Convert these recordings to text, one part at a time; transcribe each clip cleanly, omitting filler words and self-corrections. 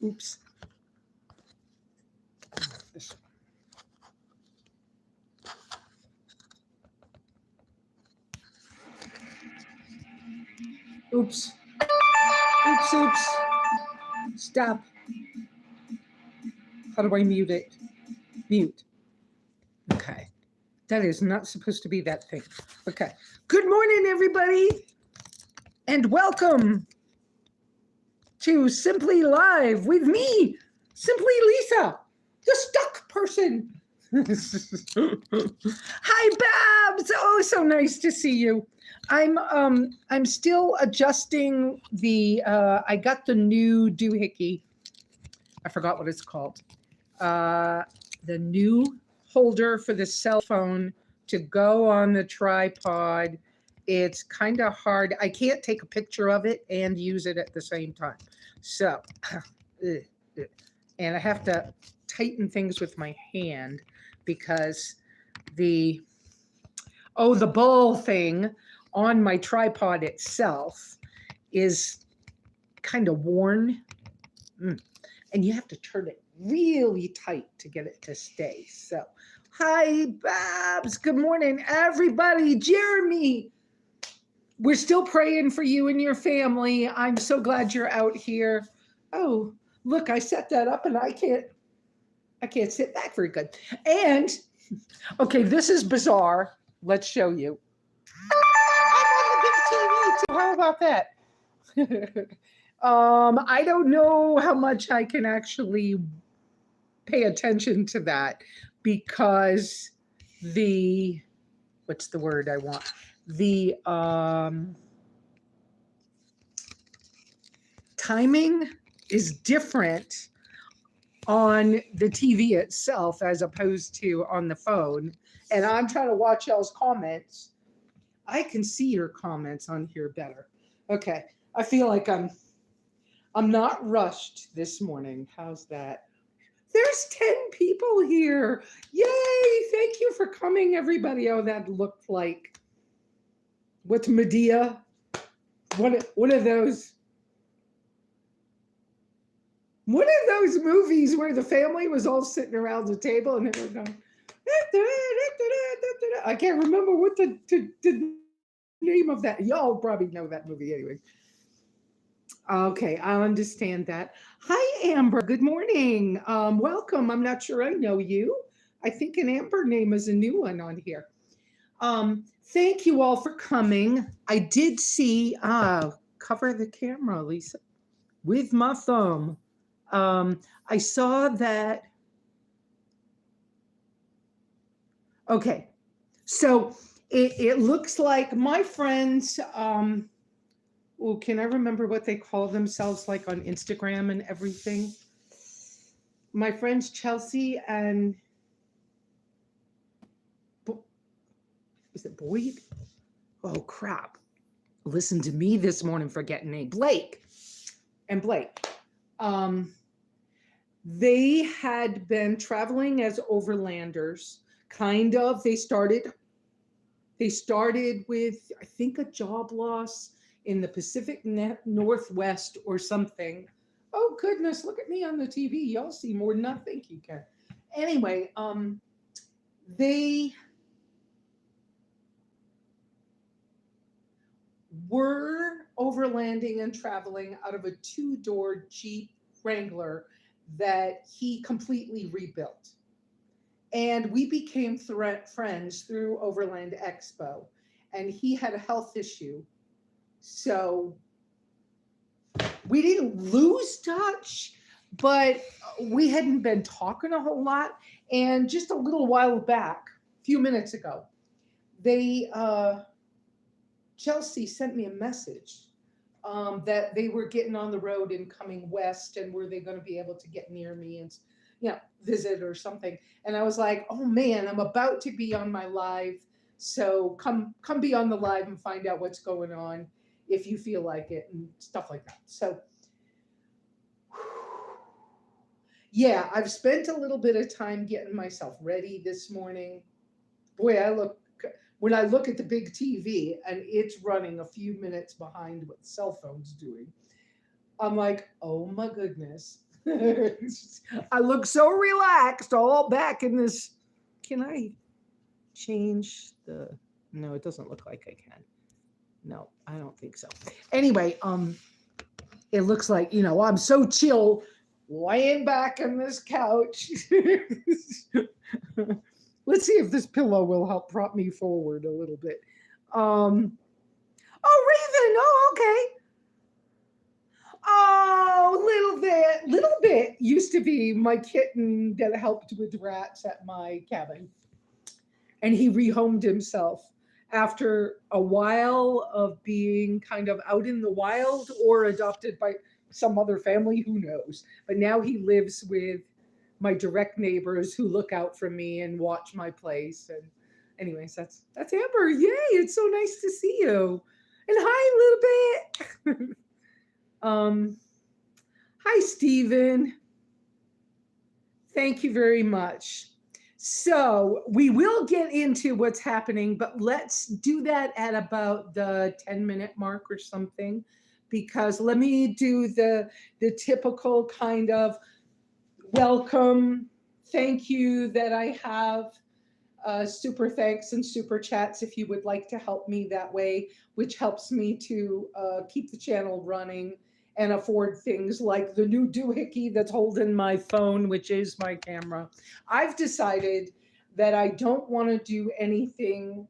Oops. This. Oops. Oops, oops. Stop. How do I mute it? Mute. Okay. That is not supposed to be that thing. Okay. Good morning, everybody, and welcome to Simply Live with me, SimplyLesa, the stuck person. Hi, Babs. Oh, so nice to see you. I'm still adjusting the. I got the new doohickey. I forgot what it's called. The new holder for the cell phone to go on the tripod. It's kind of hard. I can't take a picture of it and use it at the same time. So, and I have to tighten things with my hand because the ball thing on my tripod itself is kind of worn. And you have to turn it really tight to get it to stay. So, hi, Babs. Good morning, everybody. Jeremy, we're still praying for you and your family. I'm so glad you're out here. Oh, look, I set that up and I can't sit back very good. And, okay, this is bizarre. Let's show you. I'm on the big TV too. How about that? I don't know how much I can actually pay attention to that because what's the word I want? The timing is different on the TV itself as opposed to on the phone. And I'm trying to watch y'all's comments. I can see your comments on here better. Okay. I feel like I'm not rushed this morning. How's that? There's 10 people here. Yay! Thank you for coming, everybody. Oh, that looked like, what's Medea? One of those movies where the family was all sitting around the table and they were going, I can't remember what the name of that. Y'all probably know that movie anyway. Okay, I understand that. Hi, Amber. Good morning. Welcome. I'm not sure I know you. I think an Amber name is a new one on here. Thank you all for coming. I did see, cover the camera, Lesa, with my thumb. I saw that. Okay, so it looks like my friends, oh, can I remember what they call themselves like on Instagram and everything? My friends Chelsea and is it Boyd? Oh crap. Listen to me this morning forgetting name. Blake. And Blake. They had been traveling as overlanders, kind of. They started with, I think, a job loss in the Pacific Northwest or something. Oh goodness, look at me on the TV. Y'all see more than I think you can. Anyway, they were overlanding and traveling out of a 2-door Jeep Wrangler that he completely rebuilt. And we became friends through Overland Expo. And he had a health issue. So we didn't lose touch, but we hadn't been talking a whole lot. And just a little while back, a few minutes ago, Chelsea sent me a message that they were getting on the road and coming west, and were they going to be able to get near me and visit or something. And I was like, oh man, I'm about to be on my live, so come be on the live and find out what's going on if you feel like it and stuff like that. So yeah, I've spent a little bit of time getting myself ready this morning. Boy, when I look at the big TV and it's running a few minutes behind what the cell phone's doing, I'm like, oh my goodness. I look so relaxed all back in this. Can I change the? No, it doesn't look like I can. No, I don't think so. Anyway, it looks like, I'm so chill laying back on this couch. Let's see if this pillow will help prop me forward a little bit. Oh, Raven. Oh, okay. Oh, little bit used to be my kitten that helped with rats at my cabin. And he rehomed himself after a while of being kind of out in the wild or adopted by some other family, who knows. But now he lives with my direct neighbors who look out for me and watch my place. And anyways, that's Amber. Yay, it's so nice to see you. And hi, little bit. Hi, Stephen. Thank you very much. So we will get into what's happening, but let's do that at about the 10-minute mark or something, because let me do the typical kind of welcome, thank you that I have. Super thanks and super chats if you would like to help me that way, which helps me to keep the channel running and afford things like the new doohickey that's holding my phone, which is my camera. I've decided that I don't want to do anything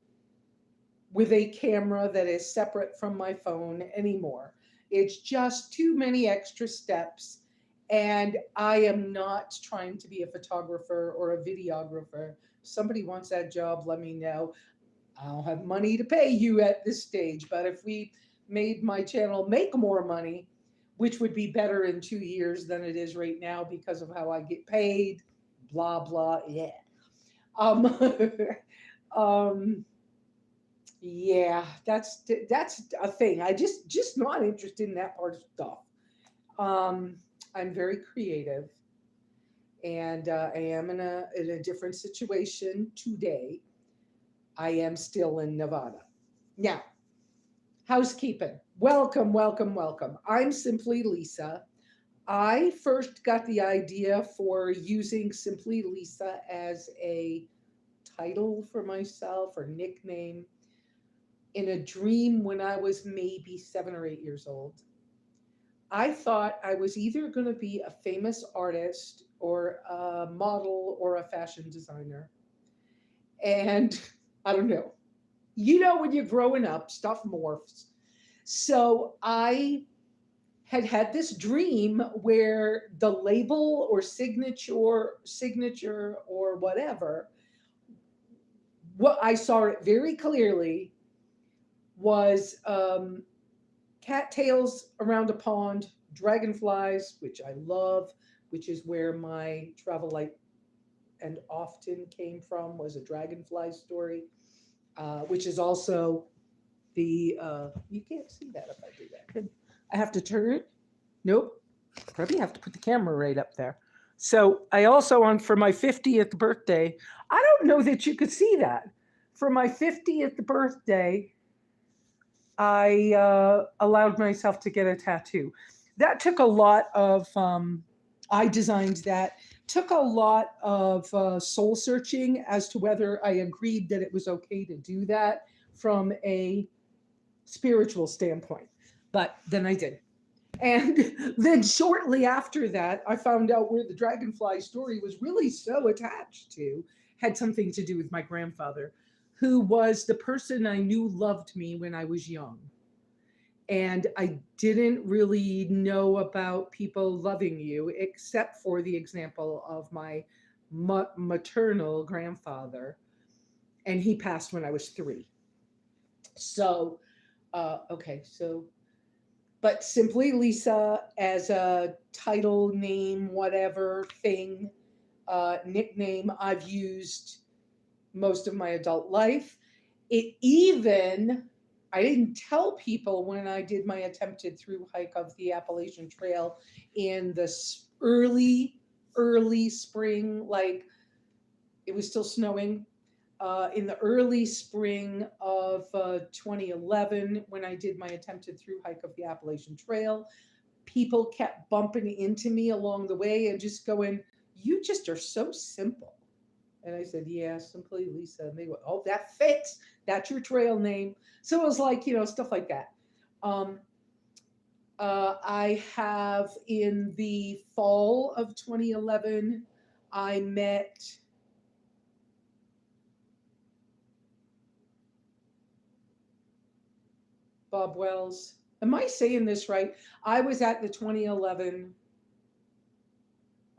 with a camera that is separate from my phone anymore. It's just too many extra steps. And I am not trying to be a photographer or a videographer. Somebody wants that job, let me know. I don't have money to pay you at this stage, but if we made my channel make more money, which would be better in 2 years than it is right now because of how I get paid, blah, blah, yeah. Um, yeah, that's a thing. I just not interested in that part of stuff. I'm very creative, and I am in a different situation today. I am still in Nevada. Now, housekeeping. Welcome, welcome, welcome. I'm SimplyLesa. I first got the idea for using SimplyLesa as a title for myself or nickname in a dream when I was maybe 7 or 8 years old. I thought I was either going to be a famous artist or a model or a fashion designer. And I don't know. When you're growing up, stuff morphs. So I had this dream where the label or signature or whatever, what I saw it very clearly was cattails around a pond, dragonflies, which I love, which is where my travel light and often came from, was a dragonfly story, which is also the, you can't see that if I do that. I have to turn it. Nope. Probably have to put the camera right up there. So I also, for my 50th birthday, I don't know that you could see that. For my 50th birthday, I allowed myself to get a tattoo. That took a lot of, I designed that, took a lot of soul searching as to whether I agreed that it was okay to do that from a spiritual standpoint. But then I did. And then shortly after that, I found out where the dragonfly story was really so attached to, had something to do with my grandfather, who was the person I knew loved me when I was young. And I didn't really know about people loving you, except for the example of my maternal grandfather. And he passed when I was 3. So, okay, so, but SimplyLesa as a title, name, whatever thing, nickname I've used most of my adult life. I didn't tell people when I did my attempted through hike of the Appalachian Trail in the early spring, like it was still snowing, in the early spring of 2011 when I did my attempted through hike of the Appalachian Trail. people kept bumping into me along the way and just going, "You just are so simple." And I said, "Yeah, simply Lesa." And they go, "Oh, that fits. That's your trail name." So it was like, stuff like that. Um, I have in the fall of 2011, I met Bob Wells. Am I saying this right? I was at the 2011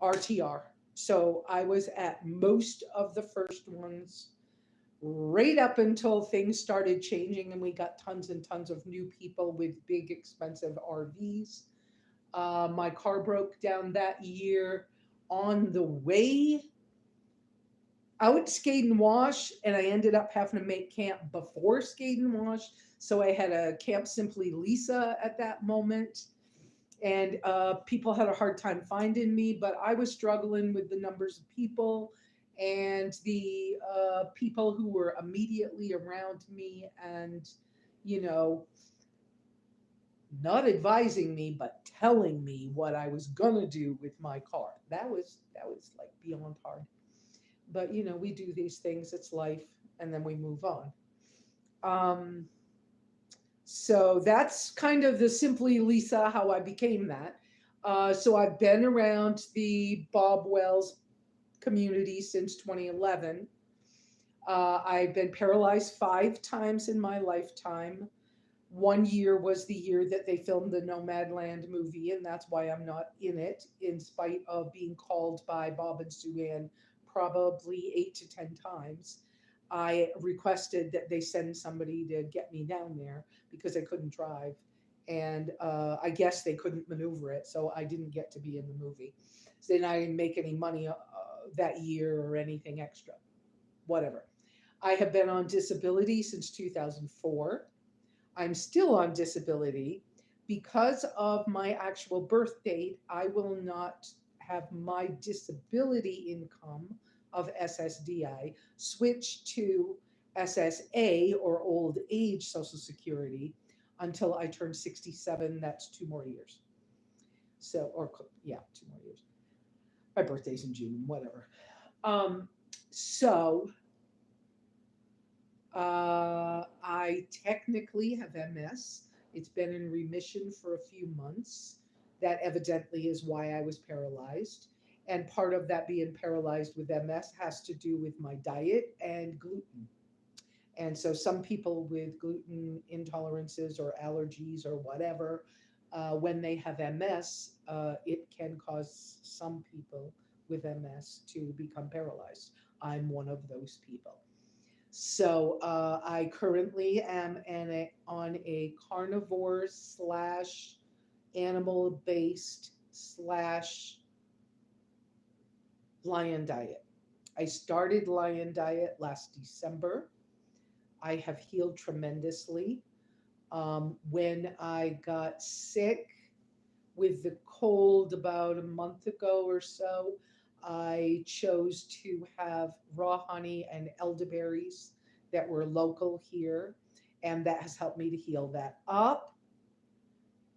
RTR. So I was at most of the first ones right up until things started changing and we got tons and tons of new people with big, expensive RVs. My car broke down that year on the way out skate and wash, and I ended up having to make camp before skate and wash. So I had a camp Simply Lesa at that moment, and people had a hard time finding me, but I was struggling with the numbers of people and the people who were immediately around me, and you know, not advising me, but telling me what I was gonna do with my car. That was like beyond hard. But we do these things. It's life, and then we move on. Um, so that's kind of the Simply Lesa how I became that. So I've been around the Bob Wells community since 2011. I've been paralyzed 5 times in my lifetime. One year was the year that they filmed the Nomadland movie, and that's why I'm not in it, in spite of being called by Bob and Sue Ann probably 8 to 10 times. I requested that they send somebody to get me down there because I couldn't drive. And I guess they couldn't maneuver it, so I didn't get to be in the movie. So then I didn't make any money that year or anything extra. Whatever. I have been on disability since 2004. I'm still on disability. Because of my actual birth date, I will not have my disability income of SSDI switch to SSA or old age Social Security until I turn 67. That's 2 more years. So, or yeah, 2 more years. My birthday's in June, whatever. Um, so I technically have MS. It's been in remission for a few months. That evidently is why I was paralyzed. And part of that being paralyzed with MS has to do with my diet and gluten. And so some people with gluten intolerances or allergies or whatever, when they have MS, it can cause some people with MS to become paralyzed. I'm one of those people. So I currently am on a carnivore slash animal based slash lion diet. I started lion diet last December. I have healed tremendously. When I got sick with the cold about a month ago or so, I chose to have raw honey and elderberries that were local here, and that has helped me to heal that up.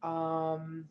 Um,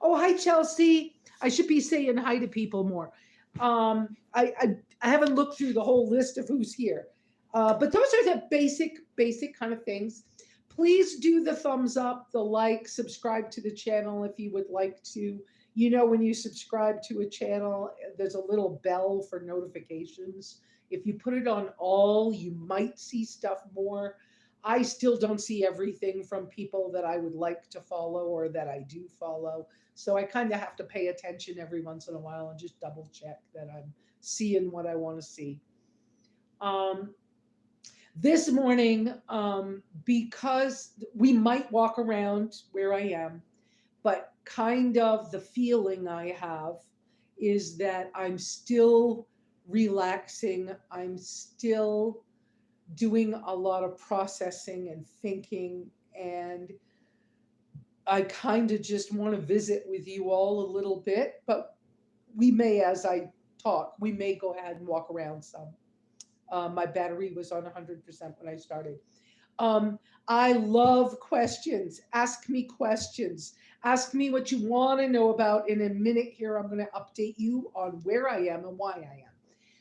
oh, hi, Chelsea. I should be saying hi to people more. I haven't looked through the whole list of who's here, but those are the basic kind of things. Please do the thumbs up, the like, subscribe to the channel if you would like to. When you subscribe to a channel, there's a little bell for notifications. If you put it on all, you might see stuff more. I still don't see everything from people that I would like to follow or that I do follow. So I kind of have to pay attention every once in a while and just double check that I'm seeing what I want to see. Um, this morning, because we might walk around where I am, but kind of the feeling I have is that I'm still relaxing. I'm still doing a lot of processing and thinking, and I kind of just want to visit with you all a little bit, but we may, as I talk, we may go ahead and walk around some. My battery was on 100% when I started. Um, I love questions. Ask me questions. Ask me what you want to know about. In a minute here, I'm going to update you on where I am and why I am.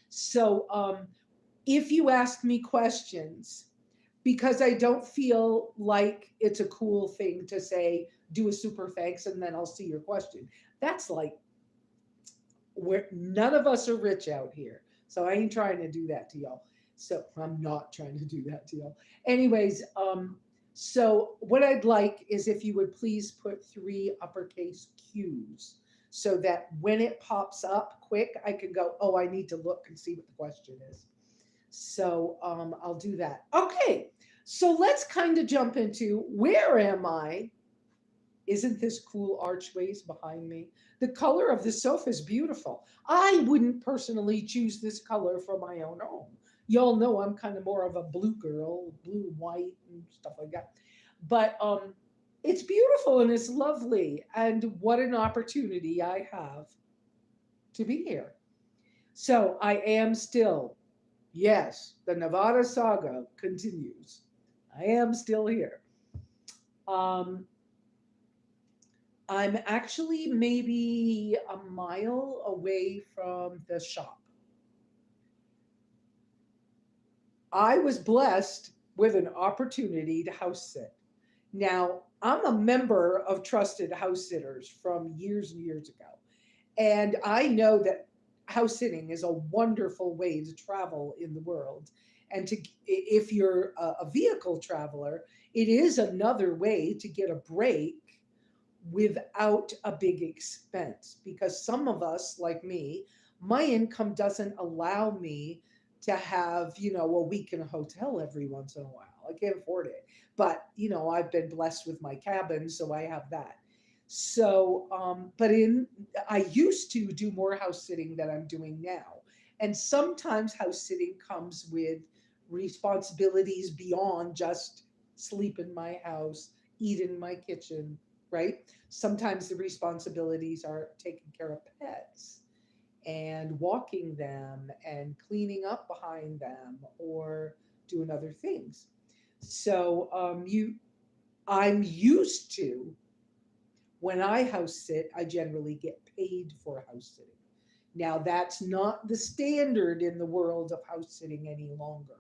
So, if you ask me questions, because I don't feel like it's a cool thing to say, do a super thanks and then I'll see your question. That's like, we're none of us are rich out here. So I ain't trying to do that to y'all. So I'm not trying to do that to y'all. Anyways, so what I'd like is if you would please put three uppercase Q's so that when it pops up quick, I can go, oh, I need to look and see what the question is. So I'll do that. Okay. So let's kind of jump into where am I? Isn't this cool archways behind me? The color of the sofa is beautiful. I wouldn't personally choose this color for my own home. Y'all know I'm kind of more of a blue girl, blue, white, and stuff like that. But it's beautiful and it's lovely. And what an opportunity I have to be here. So I am still, yes, the Nevada saga continues. I am still here. Um, I'm actually maybe a mile away from the shop. I was blessed with an opportunity to house sit. Now, I'm a member of Trusted House Sitters from years and years ago. And I know that house sitting is a wonderful way to travel in the world. And to if you're a vehicle traveler, it is another way to get a break without a big expense, because some of us like me, my income doesn't allow me to have, a week in a hotel every once in a while. I can't afford it. But I've been blessed with my cabin, so I have that. So but in I used to do more house sitting than I'm doing now. And sometimes house sitting comes with responsibilities beyond just sleep in my house, eat in my kitchen, right? Sometimes the responsibilities are taking care of pets and walking them and cleaning up behind them or doing other things. So I'm used to, when I house sit, I generally get paid for house sitting. Now that's not the standard in the world of house sitting any longer.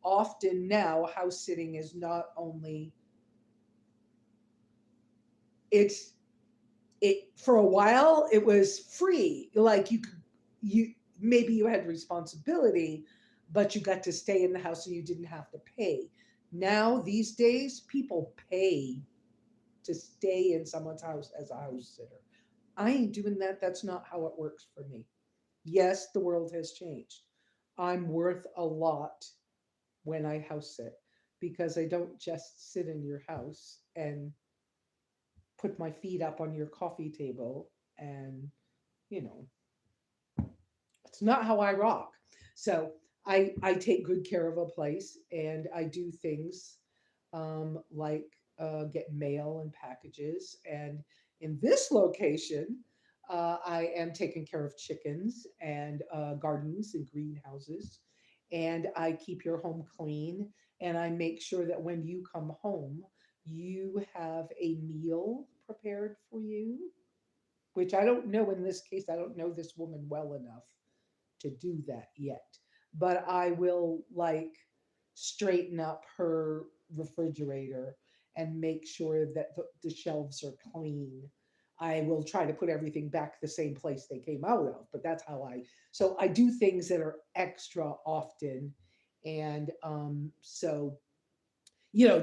Often now house sitting is not only, it's it for a while it was free, like you maybe you had responsibility, but you got to stay in the house and you didn't have to pay. Now these days people pay to stay in someone's house as a house sitter. I ain't doing that. That's not how it works for me. Yes, the world has changed. I'm worth a lot when I house sit, because I don't just sit in your house and put my feet up on your coffee table and, you know, it's not how I rock. So I take good care of a place and I do things like get mail and packages. And in this location, I am taking care of chickens and gardens and greenhouses. And I keep your home clean. And I make sure that when you come home, you have a meal prepared for you, which I don't know in this case. I don't know this woman well enough to do that yet. But I will like straighten up her refrigerator and make sure that the shelves are clean. I will try to put everything back the same place they came out of, but that's how so I do things that are extra often. And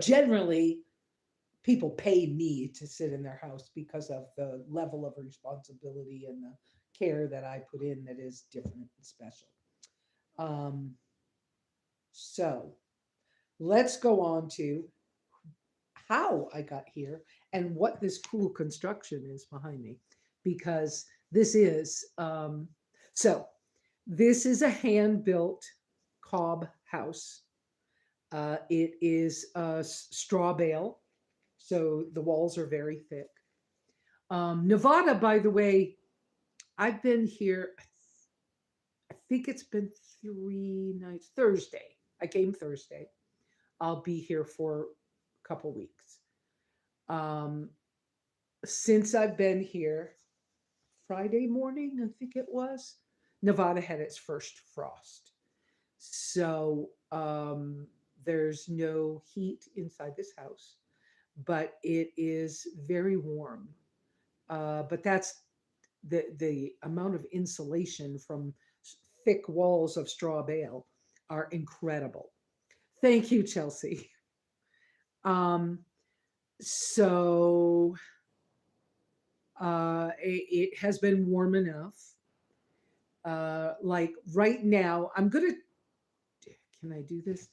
generally people pay me to sit in their house because of the level of responsibility and the care that I put in that is different and special. Um, so let's go on to how I got here and what this cool construction is behind me, because this is so this is a hand built cob house. It is a straw bale, so the walls are very thick. Nevada, by the way, I've been here, I think it's been 3 nights. Thursday. I came Thursday. I'll be here for a couple weeks. Um, since I've been here, Friday morning, I think it was, Nevada had its first frost. So there's no heat inside this house, but it is very warm. But that's the amount of insulation from thick walls of straw bale are incredible. Thank you, Chelsea. Um, so it has been warm enough. Like right now, I'm gonna. Can I do this?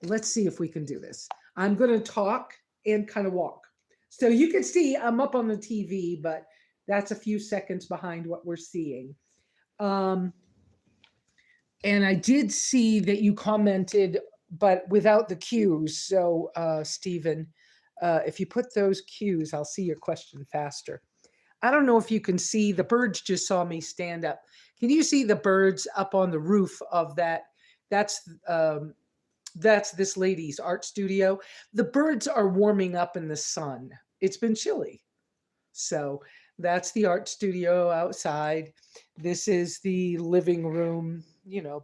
Let's see if we can do this. I'm gonna talk and kind of walk. So you can see I'm up on the TV, but that's a few seconds behind what we're seeing. Um, and I did see that you commented, but without the cues. So, Stephen, if you put those cues, I'll see your question faster. I don't know if you can see the birds just saw me stand up. Can you see the birds up on the roof of that? That's that's this lady's art studio. The birds are warming up in the sun. It's been chilly. So that's the art studio outside. This is the living room,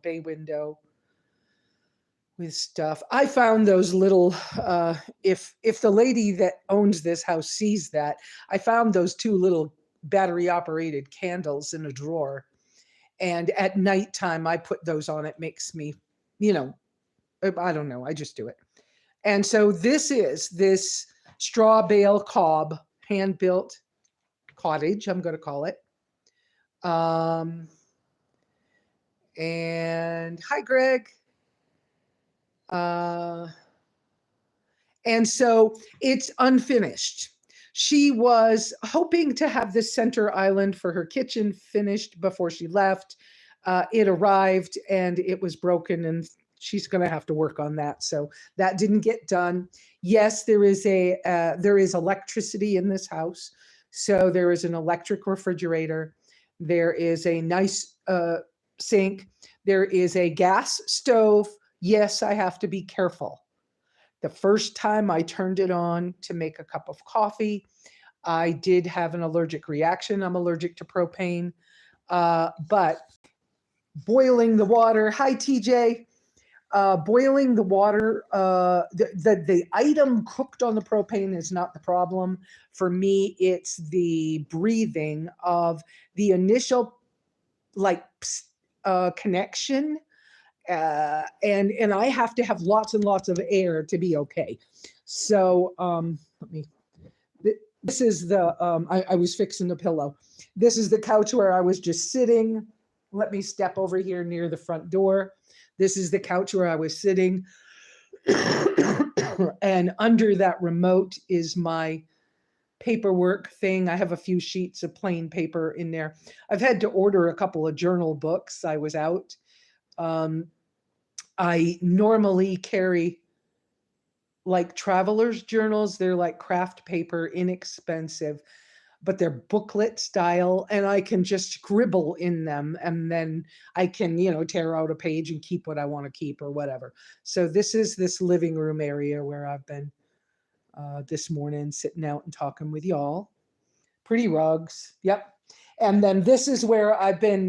bay window with stuff. I found those little if the lady that owns this house sees that, I found those two little battery operated candles in a drawer. And at nighttime I put those on. It makes me, you know, I don't know, I just do it. And so this is this straw bale cob hand built cottage, I'm going to call it. Um, and hi, Greg. Uh, and so it's unfinished. She was hoping to have this center island for her kitchen finished before she left. It arrived and it was broken, and she's going to have to work on that. So that didn't get done. Yes, there is electricity in this house. So there is an electric refrigerator. There is a nice sink. There is a gas stove. Yes, I have to be careful. The first time I turned it on to make a cup of coffee, I did have an allergic reaction. I'm allergic to propane. But boiling the water, hi TJ, boiling the water, the item cooked on the propane is not the problem. For me, it's the breathing of the initial like connection, and I have to have lots and lots of air to be okay. So let me. This is the I was fixing the pillow. This is the couch where I was just sitting. Let me step over here near the front door. This is the couch where I was sitting. And under that remote is my paperwork thing. I have a few sheets of plain paper in there. I've had to order a couple of journal books. I was out. I normally carry like traveler's journals. They're like craft paper, inexpensive, but they're booklet style, and I can just scribble in them, and then I can, tear out a page and keep what I want to keep or whatever. So this is this living room area where I've been this morning sitting out and talking with y'all. Pretty rugs. Yep. And then this is where I've been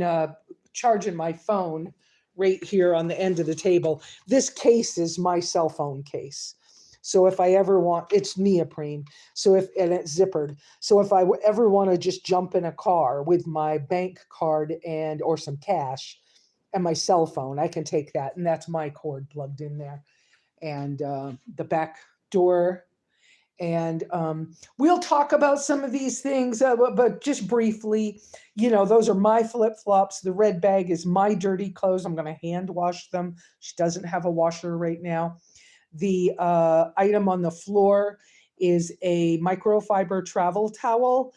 charging my phone right here on the end of the table. This case is my cell phone case. So if I ever want, it's neoprene. And it's zippered. So if I ever want to just jump in a car with my bank card or some cash and my cell phone, I can take that. And that's my cord plugged in there. And the back door. And we'll talk about some of these things, but just briefly, those are my flip-flops. The red bag is my dirty clothes. I'm going to hand wash them. She doesn't have a washer right now. The item on the floor is a microfiber travel towel.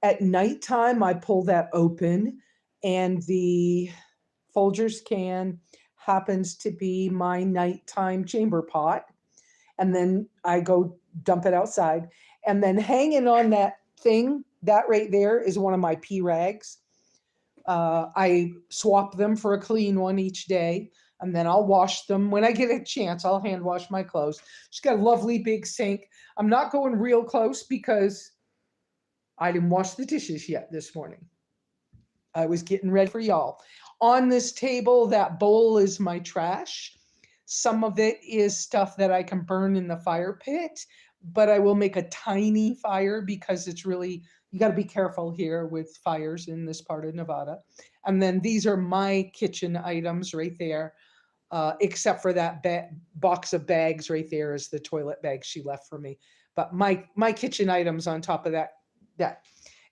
At nighttime, I pull that open, and the Folgers can happens to be my nighttime chamber pot. And then I go dump it outside. And then hanging on that thing, that right there is one of my pee rags. I swap them for a clean one each day, and then I'll wash them. When I get a chance, I'll hand wash my clothes. She's got a lovely big sink. I'm not going real close because I didn't wash the dishes yet this morning. I was getting ready for y'all. On this table, that bowl is my trash. Some of it is stuff that I can burn in the fire pit, but I will make a tiny fire because it's really, you got to be careful here with fires in this part of Nevada. And then these are my kitchen items right there, except for that box of bags right there is the toilet bag she left for me. But my kitchen items on top of that,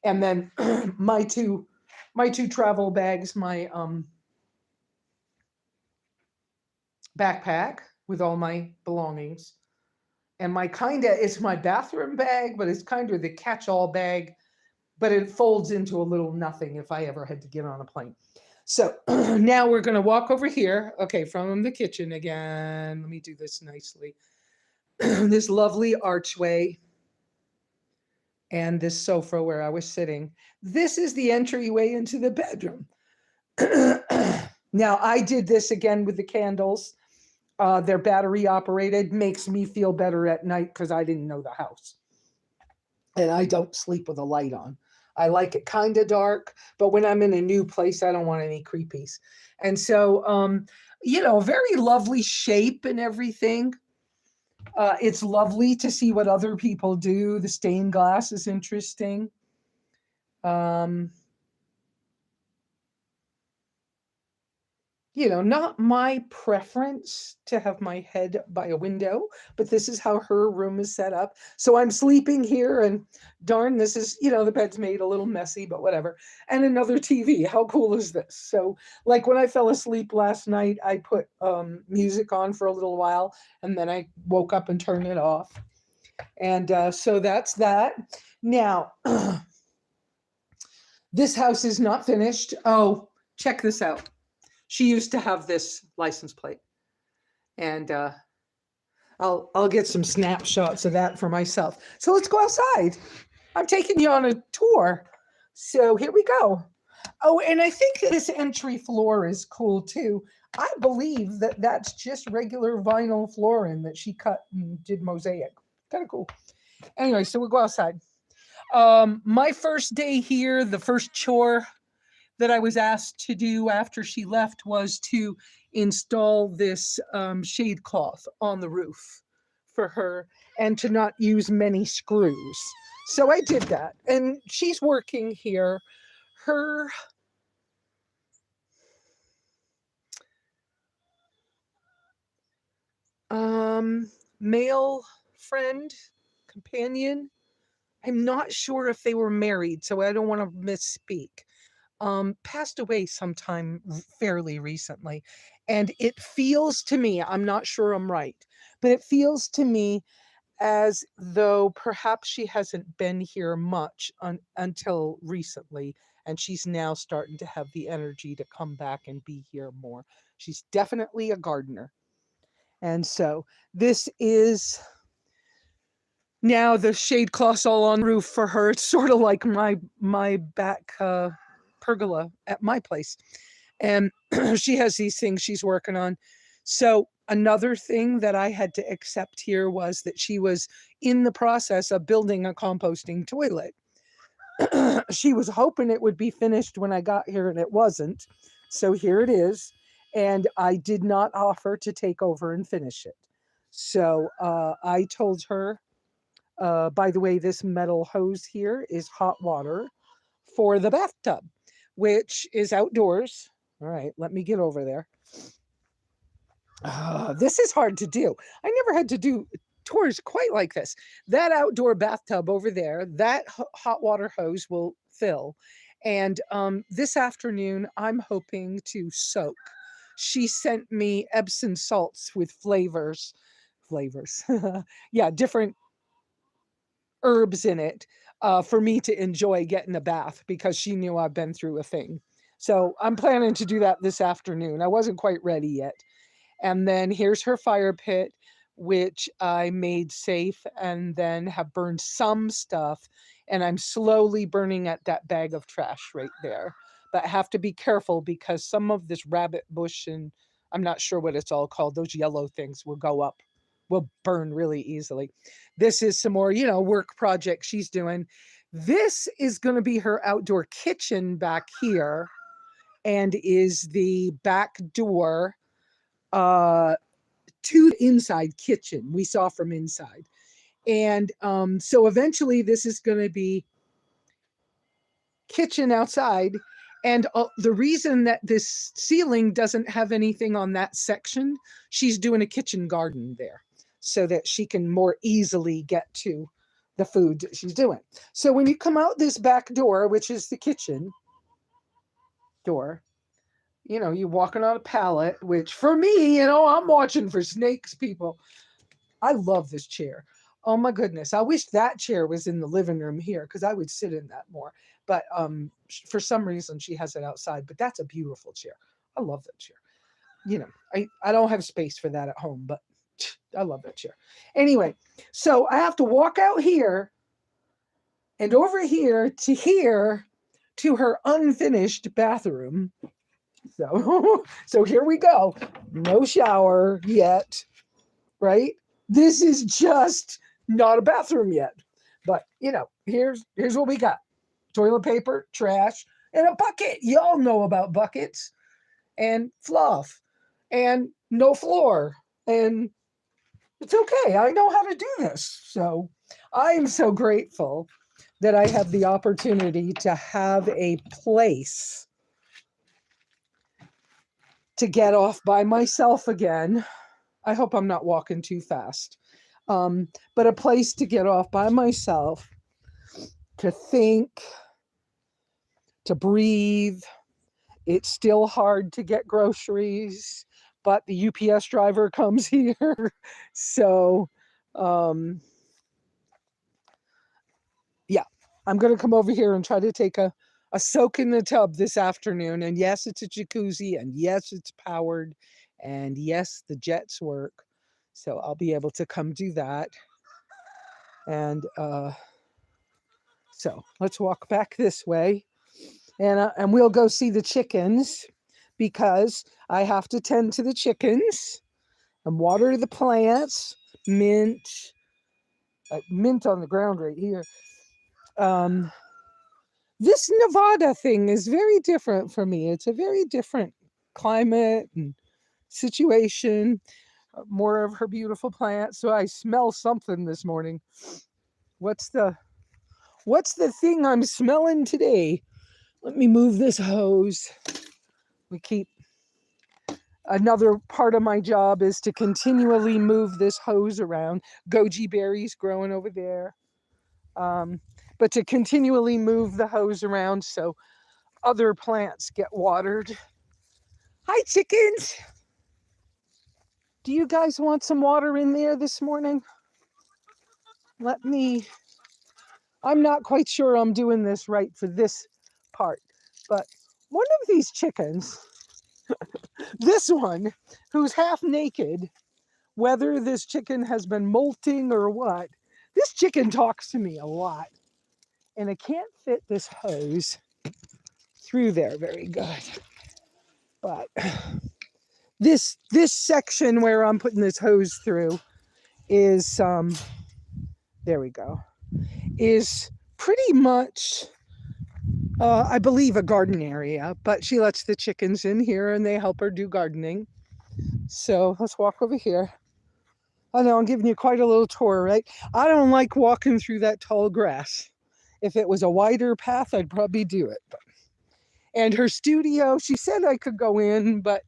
and then my two travel bags, my backpack with all my belongings, and my kinda it's my bathroom bag, but it's kind of the catch-all bag, but it folds into a little nothing if I ever had to get on a plane. So now we're gonna walk over here. Okay, from the kitchen again. Let me do this nicely. This lovely archway and this sofa where I was sitting. This is the entryway into the bedroom. Now I did this again with the candles. They're battery operated, makes me feel better at night because I didn't know the house. And I don't sleep with a light on. I like it kind of dark, but when I'm in a new place, I don't want any creepies. And so, very lovely shape and everything. It's lovely to see what other people do. The stained glass is interesting. Um, not my preference to have my head by a window, but this is how her room is set up. So I'm sleeping here, and darn, this is, the bed's made a little messy, but whatever. And another TV. How cool is this? So, like when I fell asleep last night, I put music on for a little while, and then I woke up and turned it off. And so that's that. Now, this house is not finished. Oh, check this out. She used to have this license plate, and I'll get some snapshots of that for myself. So let's go outside. I'm taking you on a tour. So here we go. Oh, and I think this entry floor is cool too. I believe that that's just regular vinyl flooring that she cut and did mosaic. Kind of cool. Anyway, so we'll go outside. My first day here, the first chore that I was asked to do after she left was to install this shade cloth on the roof for her and to not use many screws. So I did that, and she's working here. Her male friend, companion, I'm not sure if they were married, so I don't want to misspeak. Passed away sometime fairly recently. And it feels to me, I'm not sure I'm right, but it feels to me as though perhaps she hasn't been here much until recently. And she's now starting to have the energy to come back and be here more. She's definitely a gardener. And so this is now the shade cloths all on roof for her. It's sort of like my back pergola at my place. And she has these things she's working on. So another thing that I had to accept here was that she was in the process of building a composting toilet. She was hoping it would be finished when I got here, and it wasn't. So here it is. And I did not offer to take over and finish it. So I told her, by the way, this metal hose here is hot water for the bathtub, which is outdoors. All right, let me get over there. This is hard to do. I never had to do tours quite like this. That outdoor bathtub over there, that hot water hose will fill. And this afternoon, I'm hoping to soak. She sent me Epsom salts with flavors. Yeah, different herbs in it for me to enjoy getting a bath because she knew I've been through a thing. So I'm planning to do that this afternoon. I wasn't quite ready yet. And then here's her fire pit, which I made safe and then have burned some stuff. And I'm slowly burning at that bag of trash right there. But I have to be careful because some of this rabbit bush, and I'm not sure what it's all called, those yellow things will go up, will burn really easily. This is some more, work project she's doing. This is going to be her outdoor kitchen back here, and is the back door to the inside kitchen we saw from inside. And so eventually this is going to be kitchen outside. And the reason that this ceiling doesn't have anything on that section, she's doing a kitchen garden there so that she can more easily get to the food that she's doing. So when you come out this back door, which is the kitchen door, you know, you're walking on a pallet, which for me, you know, I'm watching for snakes, people. I love this chair. Oh my goodness. I wish that chair was in the living room here because I would sit in that more. But for some reason she has it outside, but that's a beautiful chair. I love that chair. You know, I don't have space for that at home, but I love that chair. Anyway, so I have to walk out here and over here to her unfinished bathroom. So here we go. No shower yet, right? This is just not a bathroom yet. But, you know, here's what we got. Toilet paper, trash, and a bucket. Y'all know about buckets. And fluff. And no floor. And it's okay. I know how to do this. So I am so grateful that I have the opportunity to have a place to get off by myself again. I hope I'm not walking too fast. But a place to get off by myself, to think, to breathe. It's still hard to get groceries, but the UPS driver comes here. So, yeah, I'm going to come over here and try to take a soak in the tub this afternoon. And yes, it's a jacuzzi, and yes, it's powered, and yes, the jets work. So I'll be able to come do that. And so let's walk back this way, and we'll go see the chickens, because I have to tend to the chickens and water the plants. Mint on the ground right here. This Nevada thing is very different for me. It's a very different climate and situation. More of her beautiful plants. So I smell something this morning. What's the thing I'm smelling today? Let me move this hose. Another part of my job is to continually move this hose around. Goji berries growing over there. But to continually move the hose around so other plants get watered. Hi, chickens. Do you guys want some water in there this morning? I'm not quite sure I'm doing this right for this part, but one of these chickens, this one, who's half naked, whether this chicken has been molting or what, this chicken talks to me a lot. And I can't fit this hose through there very good. But this section where I'm putting this hose through is, there we go, is pretty much, I believe, a garden area. But she lets the chickens in here and they help her do gardening. So let's walk over here. I know I'm giving you quite a little tour, right? I don't like walking through that tall grass. If it was a wider path, I'd probably do it. And her studio, she said I could go in, but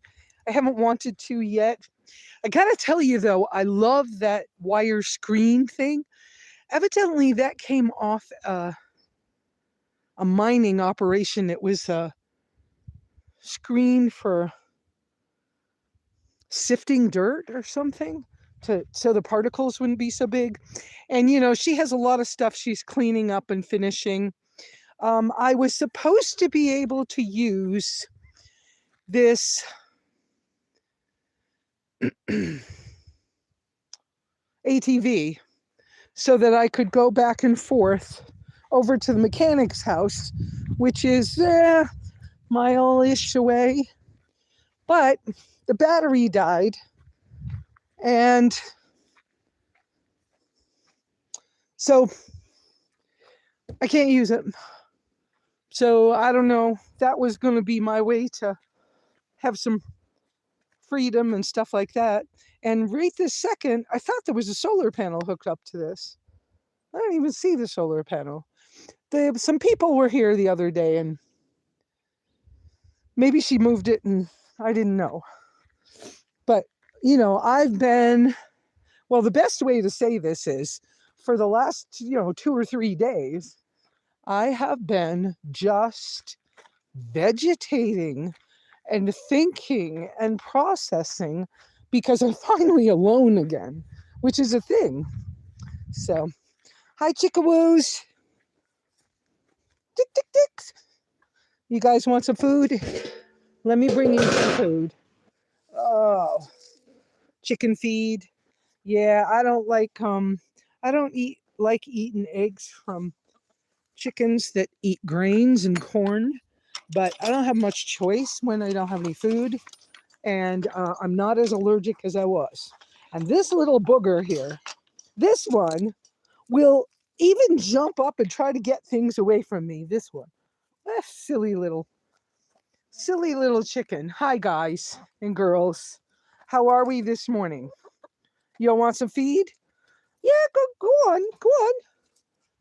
I haven't wanted to yet. I gotta tell you though, I love that wire screen thing. Evidently that came off a mining operation. It was a screen for sifting dirt or something, so the particles wouldn't be so big. And you know, she has a lot of stuff she's cleaning up and finishing. I was supposed to be able to use this ATV so that I could go back and forth over to the mechanic's house, which is mile-ish away. But the battery died, and so I can't use it. So I don't know. That was going to be my way to have some freedom and stuff like that. And right this second, I thought there was a solar panel hooked up to this. I don't even see the solar panel. Some people were here the other day, and maybe she moved it and I didn't know. But, I've been, well, the best way to say this is for the last, 2 or 3 days, I have been just vegetating and thinking and processing because I'm finally alone again, which is a thing. So, hi, chickawoos. Tick, tick, tick. You guys want some food? Let me bring you some food. Oh, chicken feed. Yeah, I don't like eating eggs from chickens that eat grains and corn, but I don't have much choice when I don't have any food, and I'm not as allergic as I was. And this little booger here, this one will even jump up and try to get things away from me. This one, silly little chicken. Hi guys and girls, how are we this morning? You all want some feed? Yeah, go on.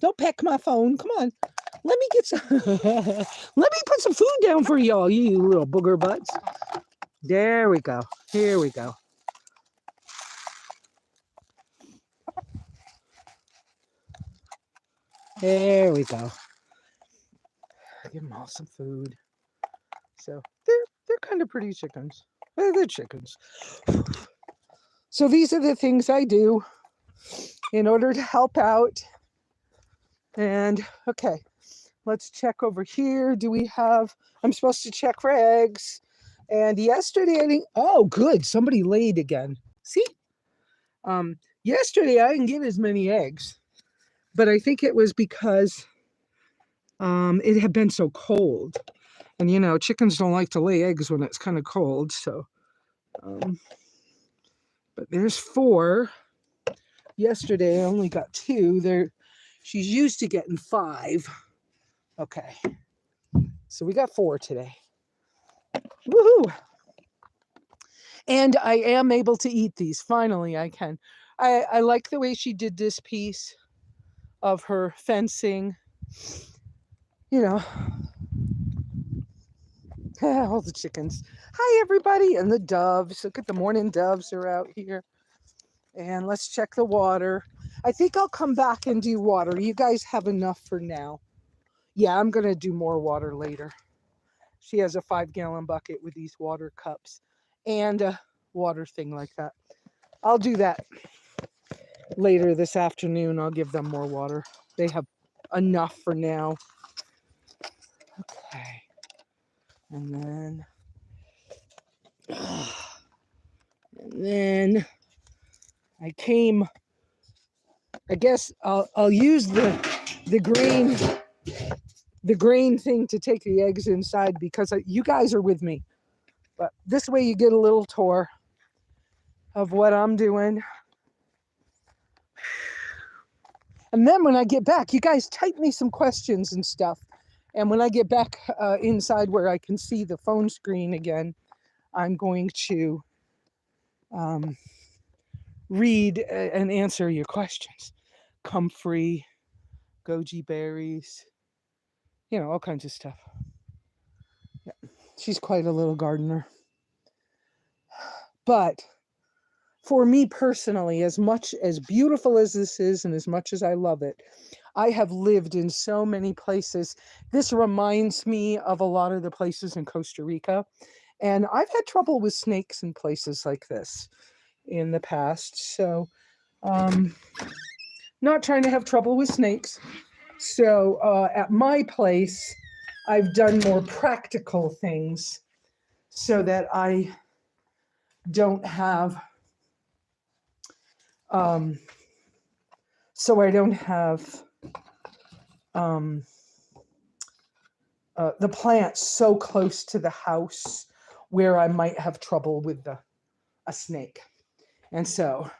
Don't peck my phone. Come on. Let me get some. Let me put some food down for y'all, you little booger butts. There we go. Here we go. There we go. Give them all some food. So they're kind of pretty chickens. They're chickens. So these are the things I do in order to help out. And okay, let's check over here. I'm supposed to check for eggs. And yesterday I didn't, oh good, somebody laid again. See? Yesterday I didn't get as many eggs, but I think it was because it had been so cold. And chickens don't like to lay eggs when it's kind of cold, so but there's 4. Yesterday I only got 2. She's used to getting 5. Okay. So we got 4 today. Woohoo! And I am able to eat these. Finally, I can. I like the way she did this piece of her fencing. All the chickens. Hi, everybody. And the doves. Look at the morning doves are out here. And let's check the water. I think I'll come back and do water. You guys have enough for now. Yeah, I'm going to do more water later. She has a 5-gallon bucket with these water cups and a water thing like that. I'll do that later this afternoon. I'll give them more water. They have enough for now. Okay. And then I came, I guess I'll use the grain thing to take the eggs inside because you guys are with me. But this way you get a little tour of what I'm doing. And then when I get back, you guys type me some questions and stuff. And when I get back inside where I can see the phone screen again, I'm going to read and answer your questions. Comfrey, goji berries, all kinds of stuff. Yeah, she's quite a little gardener. But for me personally, as much as beautiful as this is and as much as I love it, I have lived in so many places. This reminds me of a lot of the places in Costa Rica. And I've had trouble with snakes in places like this in the past. So, not trying to have trouble with snakes. So, at my place, I've done more practical things so that I don't have the plants so close to the house where I might have trouble with a snake. And so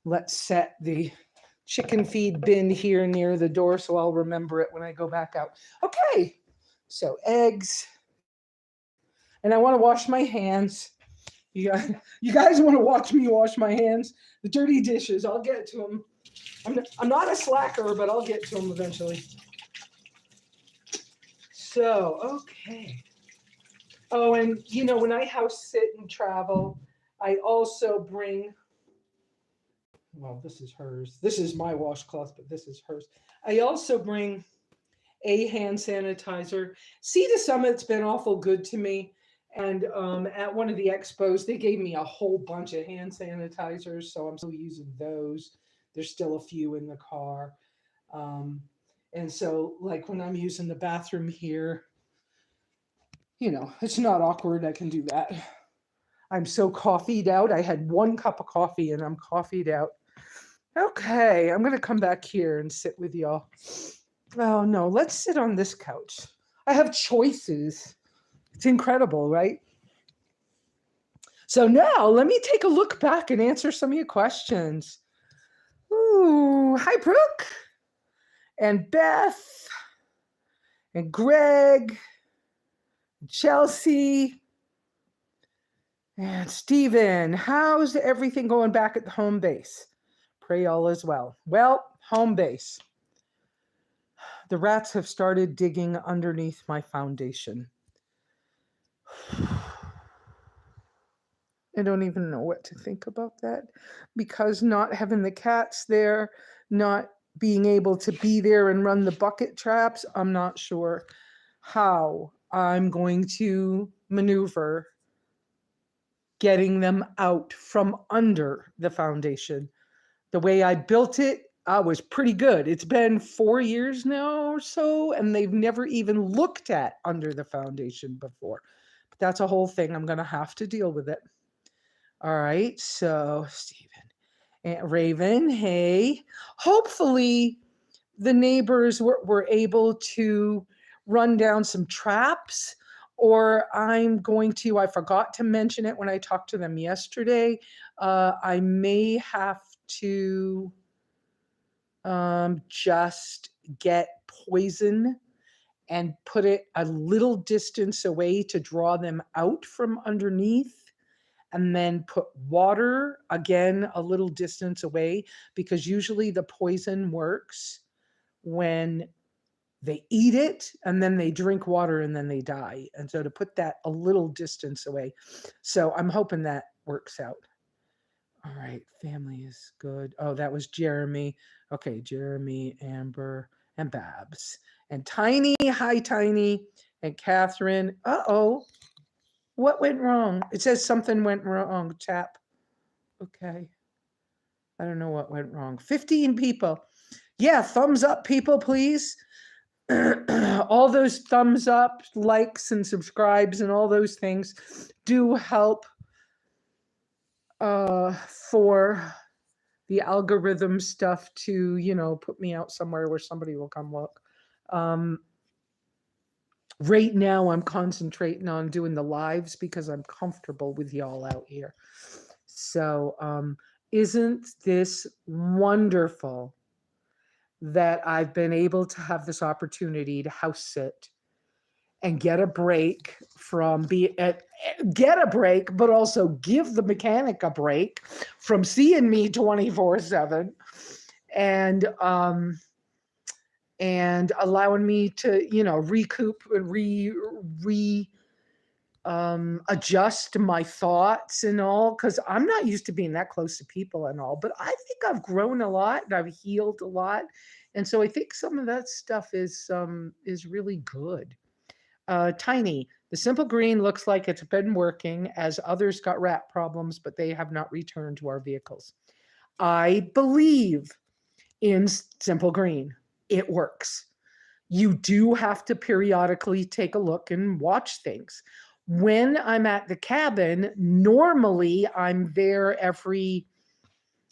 let's set the chicken feed bin here near the door, so I'll remember it when I go back out. Okay, so eggs. And I want to wash my hands. You guys want to watch me wash my hands? The dirty dishes, I'll get to them. I'm not a slacker, but I'll get to them eventually. So, okay. Oh, and you know, when I house sit and travel, I also bring, well, this is hers. This is my washcloth, but this is hers. I also bring a hand sanitizer. Sea to Summit's been awful good to me. And at one of the expos, they gave me a whole bunch of hand sanitizers. So I'm still using those. There's still a few in the car. And so, like when I'm using the bathroom here, you know, it's not awkward. I can do that. I'm so coffeeed out. I had 1 cup of coffee and I'm coffeeed out. Okay, I'm going to come back here and sit with y'all. Oh, no, let's sit on this couch. I have choices. It's incredible, right? So now let me take a look back and answer some of your questions. Ooh, hi, Brooke. And Beth. And Greg. Chelsea. And Stephen. How's everything going back at the home base? Pray all is well. Well, home base. The rats have started digging underneath my foundation. I don't even know what to think about that, because not having the cats there, not being able to be there and run the bucket traps, I'm not sure how I'm going to maneuver getting them out from under the foundation. The way I built it, I was pretty good. It's been 4 years now or so, and they've never even looked at under the foundation before. But that's a whole thing. I'm going to have to deal with it. All right. So, Stephen and Raven, hey. Hopefully, the neighbors were able to run down some traps, or I forgot to mention it when I talked to them yesterday. I may have to just get poison and put it a little distance away to draw them out from underneath, and then put water again a little distance away, because usually the poison works when they eat it and then they drink water and then they die. And so to put that a little distance away. So I'm hoping that works out. All right, family is good. Oh, that was Jeremy. Okay, Jeremy, Amber, and Babs. And Tiny, hi Tiny, and Catherine. Uh-oh, what went wrong? It says something went wrong, chap. Okay, I don't know what went wrong. 15 people. Yeah, thumbs up, people, please. All those thumbs up, likes, and subscribes, and all those things do help for the algorithm stuff to, you know, put me out somewhere where somebody will come look. Right now, I'm concentrating on doing the lives because I'm comfortable with y'all out here. So, isn't this wonderful that I've been able to have this opportunity to house sit and get a break from get a break, but also give the mechanic a break from seeing me 24/7, and allowing me to, you know, recoup and adjust my thoughts and all, because I'm not used to being that close to people and all, but I think I've grown a lot and I've healed a lot. And so I think some of that stuff is really good. Tiny, the Simple Green looks like it's been working, as others got rat problems, but they have not returned to our vehicles. I believe in Simple Green. It works. You do have to periodically take a look and watch things. When I'm at the cabin, normally I'm there every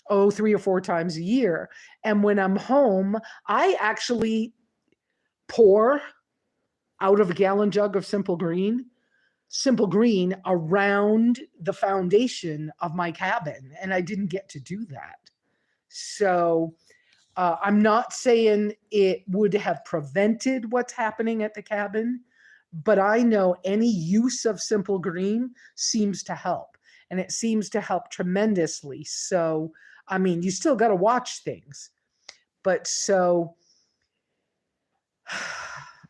3 or 4 times a year. And when I'm home, I actually pour out of a gallon jug of Simple Green around the foundation of my cabin. And I didn't get to do that. So I'm not saying it would have prevented what's happening at the cabin, but I know any use of Simple Green seems to help, and it seems to help tremendously. So, I mean, you still got to watch things, but so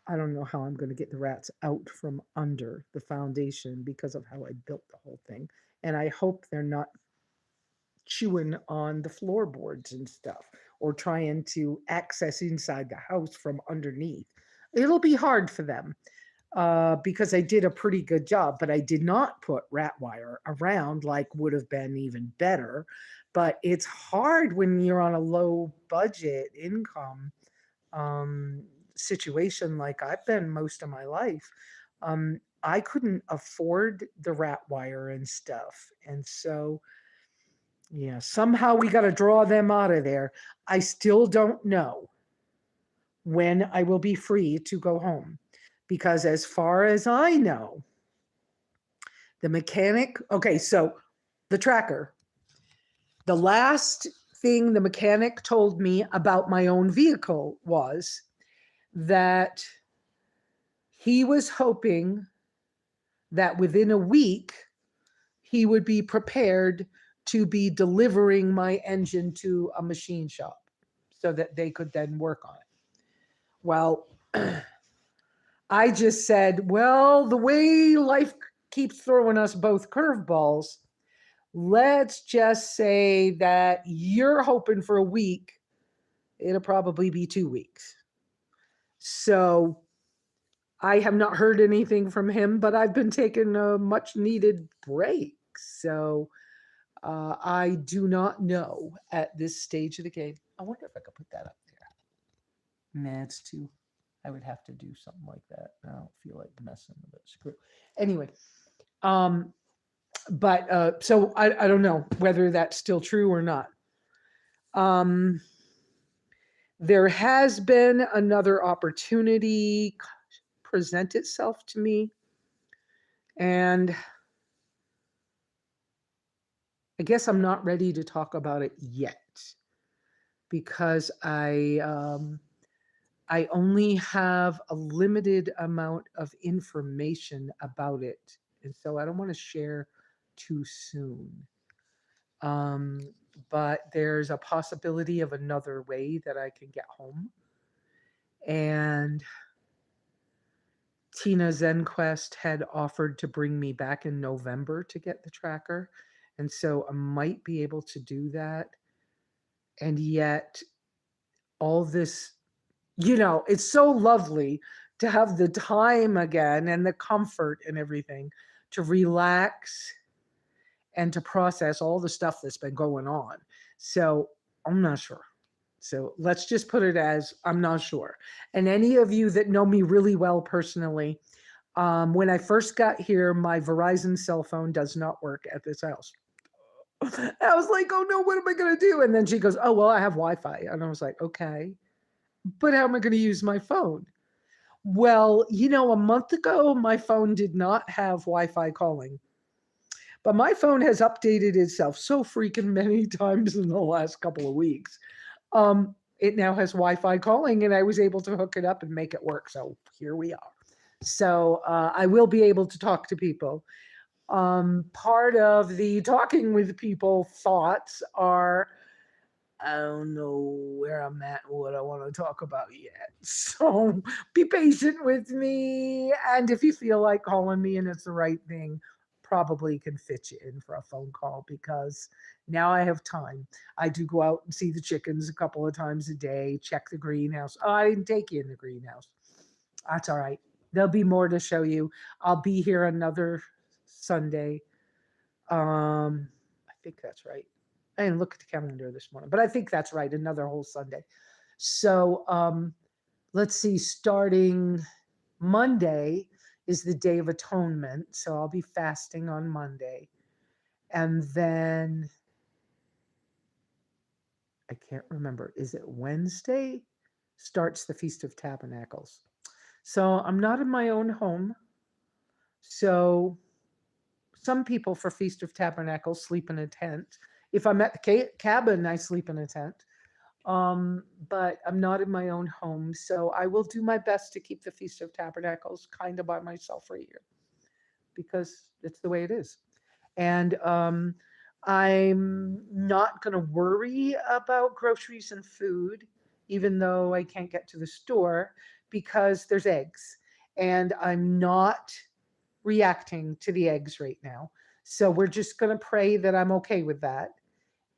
I don't know how I'm going to get the rats out from under the foundation because of how I built the whole thing. And I hope they're not chewing on the floorboards and stuff or trying to access inside the house from underneath. It'll be hard for them because I did a pretty good job, but I did not put rat wire around like would have been even better. But it's hard when you're on a low budget income um, situation like I've been most of my life. I couldn't afford the rat wire and stuff. And so, yeah, somehow we got to draw them out of there. I still don't know when I will be free to go home because, as far as I know, the mechanic, okay, so the tracker, the last thing the mechanic told me about my own vehicle was that he was hoping that within a week he would be prepared to be delivering my engine to a machine shop so that they could then work on it. Well, I just said, well, the way life keeps throwing us both curveballs, let's just say that you're hoping for a week. It'll probably be 2 weeks. So I have not heard anything from him, but I've been taking a much needed break. So I do not know at this stage of the game. I wonder if I could put that up there. Nah, it's too. I would have to do something like that. I don't feel like messing with it. Screw. Anyway, but so I don't know whether that's still true or not. There has been another opportunity present itself to me, and I guess I'm not ready to talk about it yet because I only have a limited amount of information about it, and so I don't want to share too soon. But there's a possibility of another way that I can get home, and Tina ZenQuest had offered to bring me back in November to get the tracker, and so I might be able to do that. And yet, all this, it's so lovely to have the time again and the comfort and everything to relax and to process all the stuff that's been going on. So I'm not sure. So let's just put it as I'm not sure. And any of you that know me really well personally, when I first got here, my Verizon cell phone does not work at this house. I was like, oh no, what am I going to do? And then she goes, oh, well, I have Wi-Fi. And I was like, okay, but how am I going to use my phone? Well, a month ago, my phone did not have Wi-Fi calling. But my phone has updated itself so freaking many times in the last couple of weeks. It now has Wi-Fi calling, and I was able to hook it up and make it work. So here we are. So I will be able to talk to people. Part of the talking with people thoughts are, I don't know where I'm at and what I want to talk about yet. So be patient with me. And if you feel like calling me and it's the right thing, probably can fit you in for a phone call because now I have time. I do go out and see the chickens a couple of times a day, check the greenhouse. Oh, I didn't take you in the greenhouse. That's all right. There'll be more to show you. I'll be here another Sunday. I think that's right. I didn't look at the calendar this morning, but I think that's right. Another whole Sunday. So let's see, starting Monday is the Day of Atonement. So I'll be fasting on Monday. And then I can't remember. Is it Wednesday? Starts the Feast of Tabernacles. So I'm not in my own home. So some people for Feast of Tabernacles sleep in a tent. If I'm at the cabin, I sleep in a tent. But I'm not in my own home, so I will do my best to keep the Feast of Tabernacles kind of by myself right here because it's the way it is. And I'm not going to worry about groceries and food, even though I can't get to the store because there's eggs. And I'm not reacting to the eggs right now. So we're just going to pray that I'm okay with that.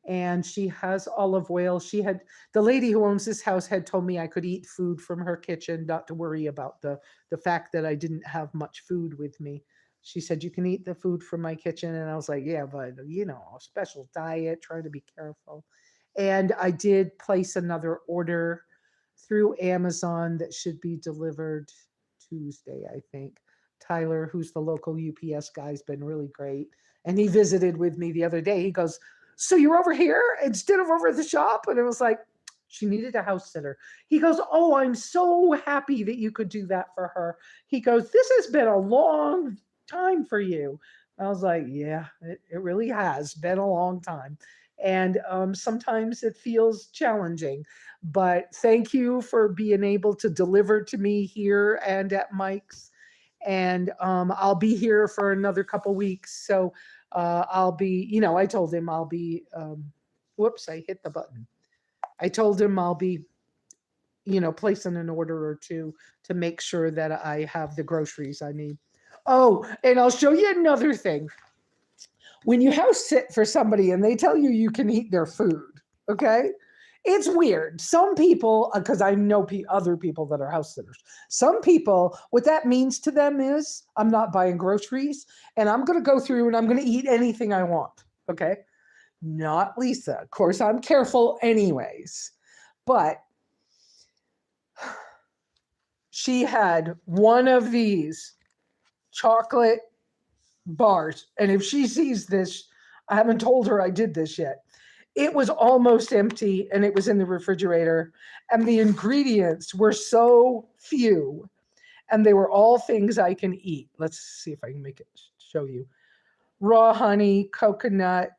And she has olive oil. The lady who owns this house had told me I could eat food from her kitchen, not to worry about the fact that I didn't have much food with me. She said you can eat the food from my kitchen, and I was like, yeah, but a special diet, try to be careful. And I did place another order through Amazon that should be delivered Tuesday, I think. Tyler, who's the local UPS guy, has been really great. And he visited with me the other day. He goes, so you're over here instead of over at the shop? And it was like, she needed a house sitter. He goes, oh, I'm so happy that you could do that for her. He goes, this has been a long time for you. I was like, yeah, it really has been a long time. And sometimes it feels challenging, but thank you for being able to deliver to me here and at Mike's. And I'll be here for another couple weeks. So I'll be, I told him I'll be, whoops, I hit the button. I told him I'll be, placing an order or two to make sure that I have the groceries I need. Oh, and I'll show you another thing. When you house sit for somebody and they tell you you can eat their food, okay? It's weird. Some people, because I know other people that are house sitters, some people, what that means to them is I'm not buying groceries and I'm going to go through and I'm going to eat anything I want, okay? Not Lesa. Of course, I'm careful anyways. But she had one of these chocolate bars. And if she sees this, I haven't told her I did this yet. It was almost empty and it was in the refrigerator. And the ingredients were so few and they were all things I can eat. Let's see if I can make it show you. Raw honey, coconut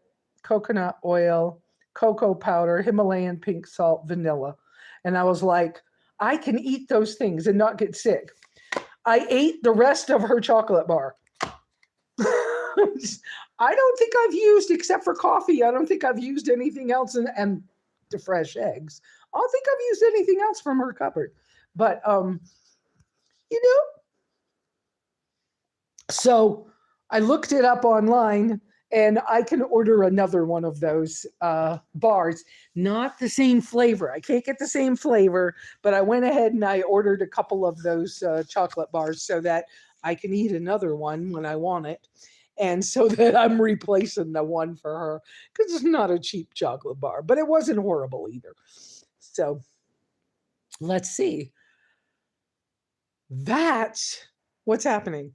oil, cocoa powder, Himalayan pink salt, vanilla. And I was like, I can eat those things and not get sick. I ate the rest of her chocolate bar. I don't think I've used, except for coffee, I don't think I've used anything else, and the fresh eggs. I don't think I've used anything else from her cupboard. But, so I looked it up online and I can order another one of those bars. Not the same flavor. I can't get the same flavor, but I went ahead and I ordered a couple of those chocolate bars so that I can eat another one when I want it. And so that I'm replacing the one for her because it's not a cheap chocolate bar, but it wasn't horrible either. So let's see. That's what's happening.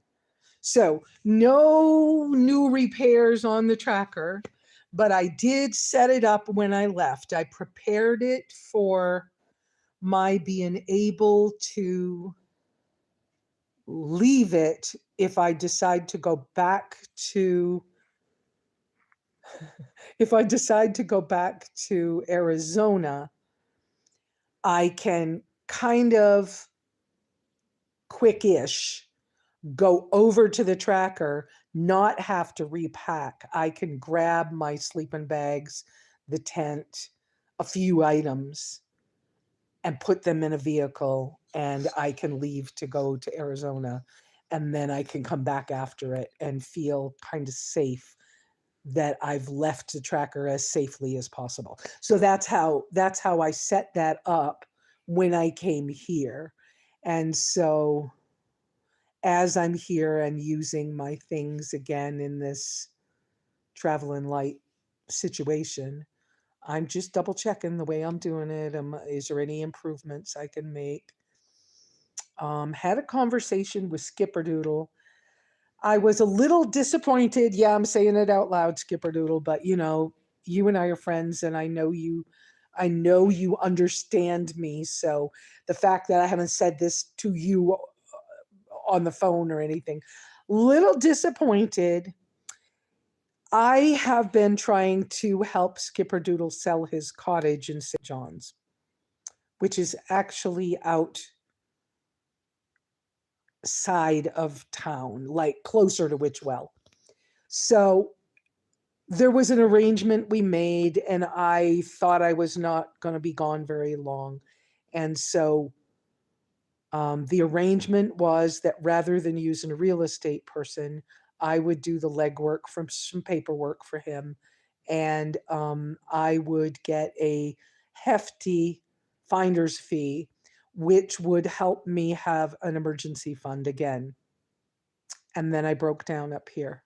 So no new repairs on the tracker, but I did set it up when I left. I prepared it for my being able to leave it if I decide to go back to Arizona. I can kind of quick-ish go over to the tracker, not have to repack. I can grab my sleeping bags, the tent, a few items, and put them in a vehicle, and I can leave to go to Arizona. And then I can come back after it and feel kind of safe that I've left the tracker as safely as possible. So that's how I set that up when I came here. And so as I'm here and using my things again in this traveling light situation, I'm just double checking the way I'm doing it. Is there any improvements I can make? Had a conversation with Skipperdoodle. I was a little disappointed. Yeah, I'm saying it out loud, Skipperdoodle, but you and I are friends and I know you understand me. So the fact that I haven't said this to you on the phone or anything, little disappointed. I have been trying to help Skipperdoodle sell his cottage in St. John's. which is actually outside of town, like closer to Witchwell. So there was an arrangement we made, and I thought I was not going to be gone very long. And so the arrangement was that rather than using a real estate person, I would do the legwork from some paperwork for him, and I would get a hefty finder's fee, which would help me have an emergency fund again. And then I broke down up here.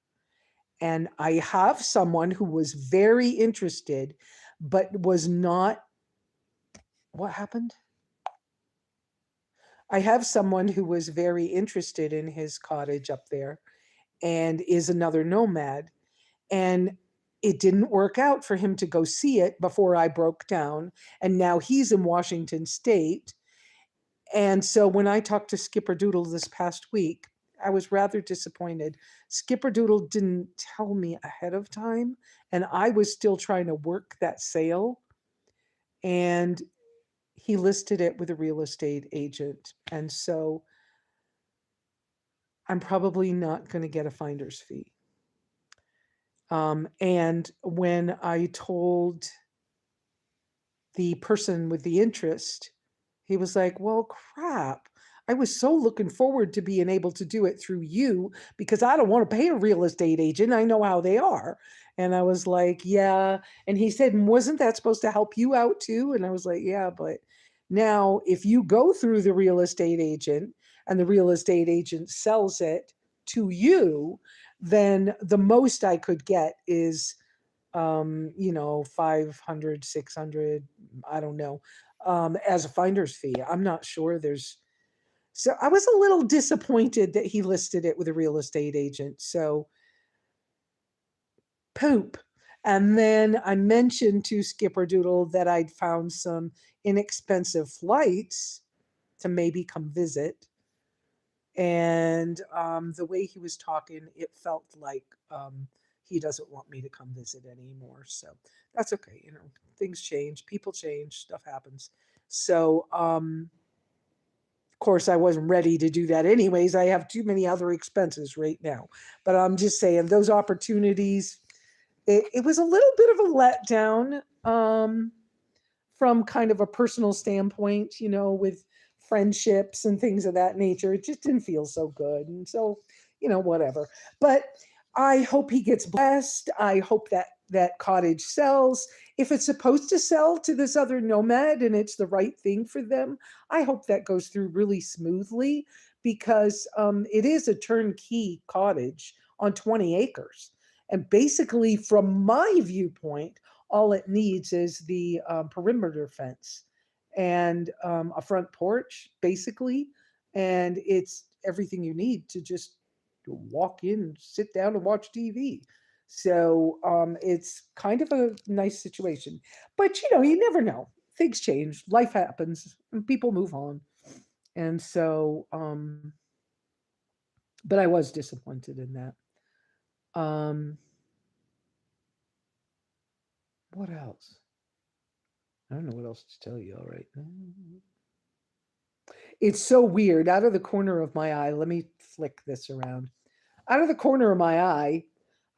And I have someone who was very interested, but was not. What happened? I have someone who was very interested in his cottage up there and is another nomad. And it didn't work out for him to go see it before I broke down. And now he's in Washington State. And so when I talked to Skipper Doodle this past week, I was rather disappointed. Skipper Doodle didn't tell me ahead of time, and I was still trying to work that sale. And he listed it with a real estate agent. And so I'm probably not going to get a finder's fee. And when I told the person with the interest, he was like, well, crap. I was so looking forward to being able to do it through you because I don't want to pay a real estate agent. I know how they are. And I was like, yeah. And he said, wasn't that supposed to help you out too? And I was like, yeah, but now if you go through the real estate agent and the real estate agent sells it to you, then the most I could get is 500, 600, I don't know, as a finder's fee. I'm not sure so I was a little disappointed that he listed it with a real estate agent. So poop. And then I mentioned to Skipper Doodle that I'd found some inexpensive flights to maybe come visit. And the way he was talking, it felt like he doesn't want me to come visit anymore. So that's okay. Things change, people change, stuff happens. So, of course, I wasn't ready to do that anyways. I have too many other expenses right now. But I'm just saying those opportunities, it was a little bit of a letdown from kind of a personal standpoint, with friendships and things of that nature. It just didn't feel so good. And so, whatever. But I hope he gets blessed. I hope that cottage sells. If it's supposed to sell to this other nomad and it's the right thing for them, I hope that goes through really smoothly because it is a turnkey cottage on 20 acres. And basically, from my viewpoint, all it needs is the perimeter fence and a front porch, basically. And it's everything you need to just walk in, sit down, and watch TV. So it's kind of a nice situation. But you never know. Things change, life happens, and people move on. And so, but I was disappointed in that. What else? I don't know what else to tell you all right now. It's so weird. Out of the corner of my eye, let me flick this around. Out of the corner of my eye,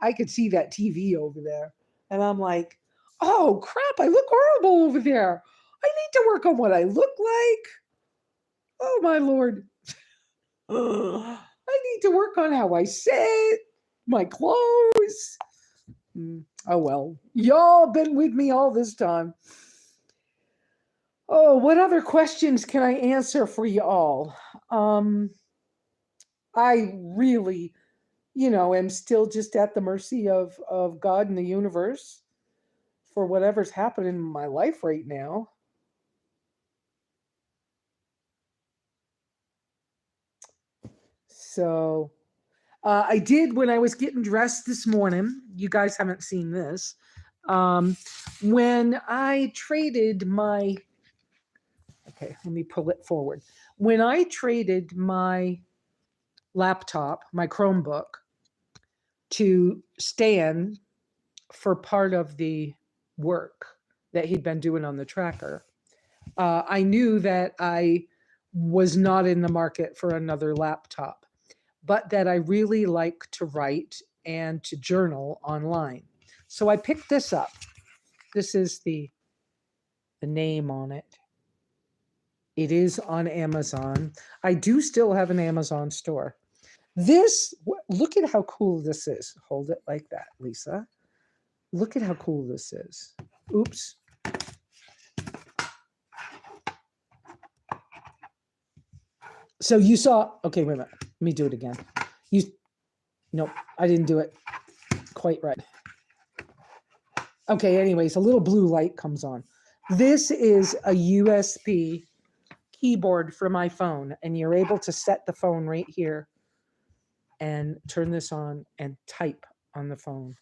I could see that TV over there. And I'm like, oh crap, I look horrible over there. I need to work on what I look like. Oh my Lord. I need to work on how I sit, my clothes. Oh well, y'all been with me all this time. Oh, what other questions can I answer for y'all? I really, am still just at the mercy of God and the universe for whatever's happening in my life right now. So I did when I was getting dressed this morning. You guys haven't seen this. When I traded my, okay, let me pull it forward. When I traded my laptop, my Chromebook, to Stan for part of the work that he'd been doing on the tracker, I knew that I was not in the market for another laptop, but that I really like to write and to journal online. So I picked this up. This is the name on it. It is on Amazon. I do still have an Amazon store. This, look at how cool this is. Hold it like that, Lesa. Look at how cool this is. Oops. So you saw, okay, wait a minute. Let me do it again. You, nope, I didn't do it quite right. Okay, anyways, a little blue light comes on. This is a USB keyboard for my phone, and you're able to set the phone right here and turn this on and type on the phone.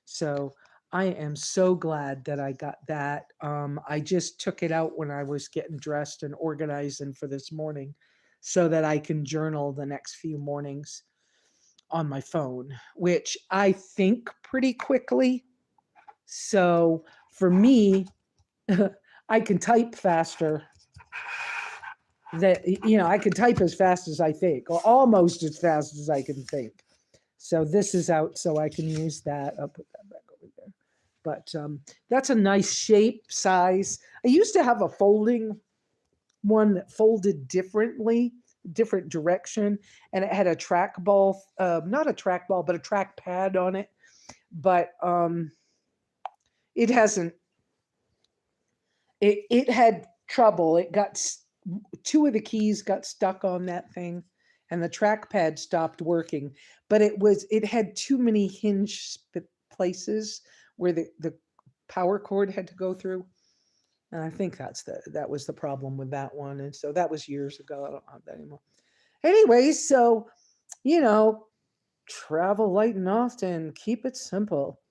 So I am so glad that I got that. I just took it out when I was getting dressed and organizing for this morning so that I can journal the next few mornings on my phone, which I think pretty quickly. So for me, I can type faster. That I can type as fast as I think, or almost as fast as I can think. So this is out, so I can use that. I'll put that back over there. But that's a nice shape, size. I used to have a folding one that folded differently, different direction, and it had a trackball, not a trackball, but a trackpad on it. But it hasn't. It had trouble. It got two of the keys got stuck on that thing, and the trackpad stopped working. But it had too many hinge places where the power cord had to go through. And I think that was the problem with that one. And so that was years ago. I don't have that anymore. Anyway, so you know, travel light and often, keep it simple.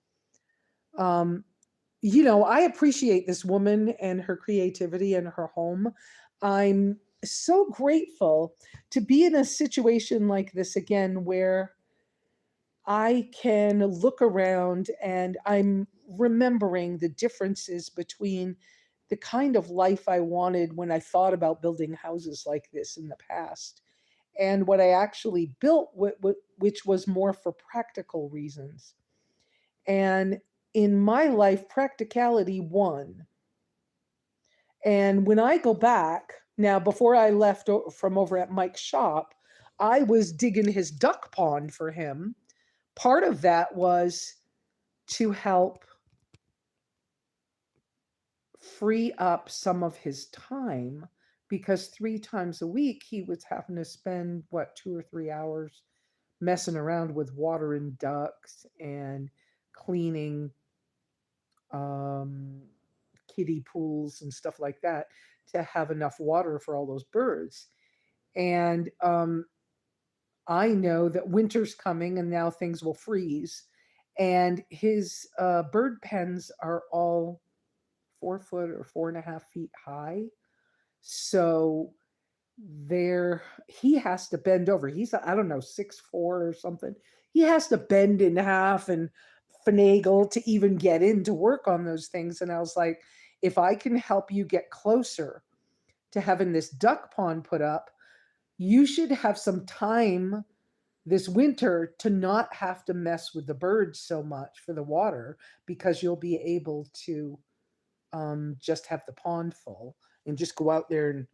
Um, I appreciate this woman and her creativity and her home. I'm so grateful to be in a situation like this again where I can look around and I'm remembering the differences between the kind of life I wanted when I thought about building houses like this in the past and what I actually built, which was more for practical reasons. And in my life, practicality won. And when I go back, now before I left from over at Mike's shop, I was digging his duck pond for him. Part of that was to help free up some of his time because 3 times a week he was having to spend, what, 2 or 3 hours messing around with watering ducks and cleaning um, kiddie pools and stuff like that to have enough water for all those birds. And I know that winter's coming and now things will freeze. And his bird pens are all 4 foot or 4.5 feet high. So there he has to bend over. He's, I don't know, 6'4" or something. He has to bend in half and finagle to even get in to work on those things. And I was like, if I can help you get closer to having this duck pond put up, you should have some time this winter to not have to mess with the birds so much for the water because you'll be able to just have the pond full and just go out there and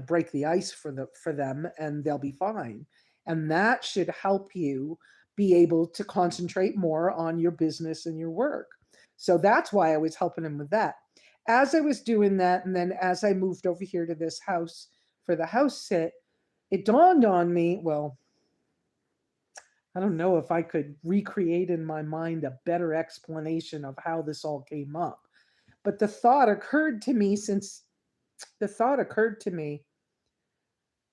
break the ice for them and they'll be fine. And that should help you be able to concentrate more on your business and your work. So that's why I was helping him with that. As I was doing that, and then as I moved over here to this house for the house sit, it dawned on me, well, I don't know if I could recreate in my mind a better explanation of how this all came up. But the thought occurred to me,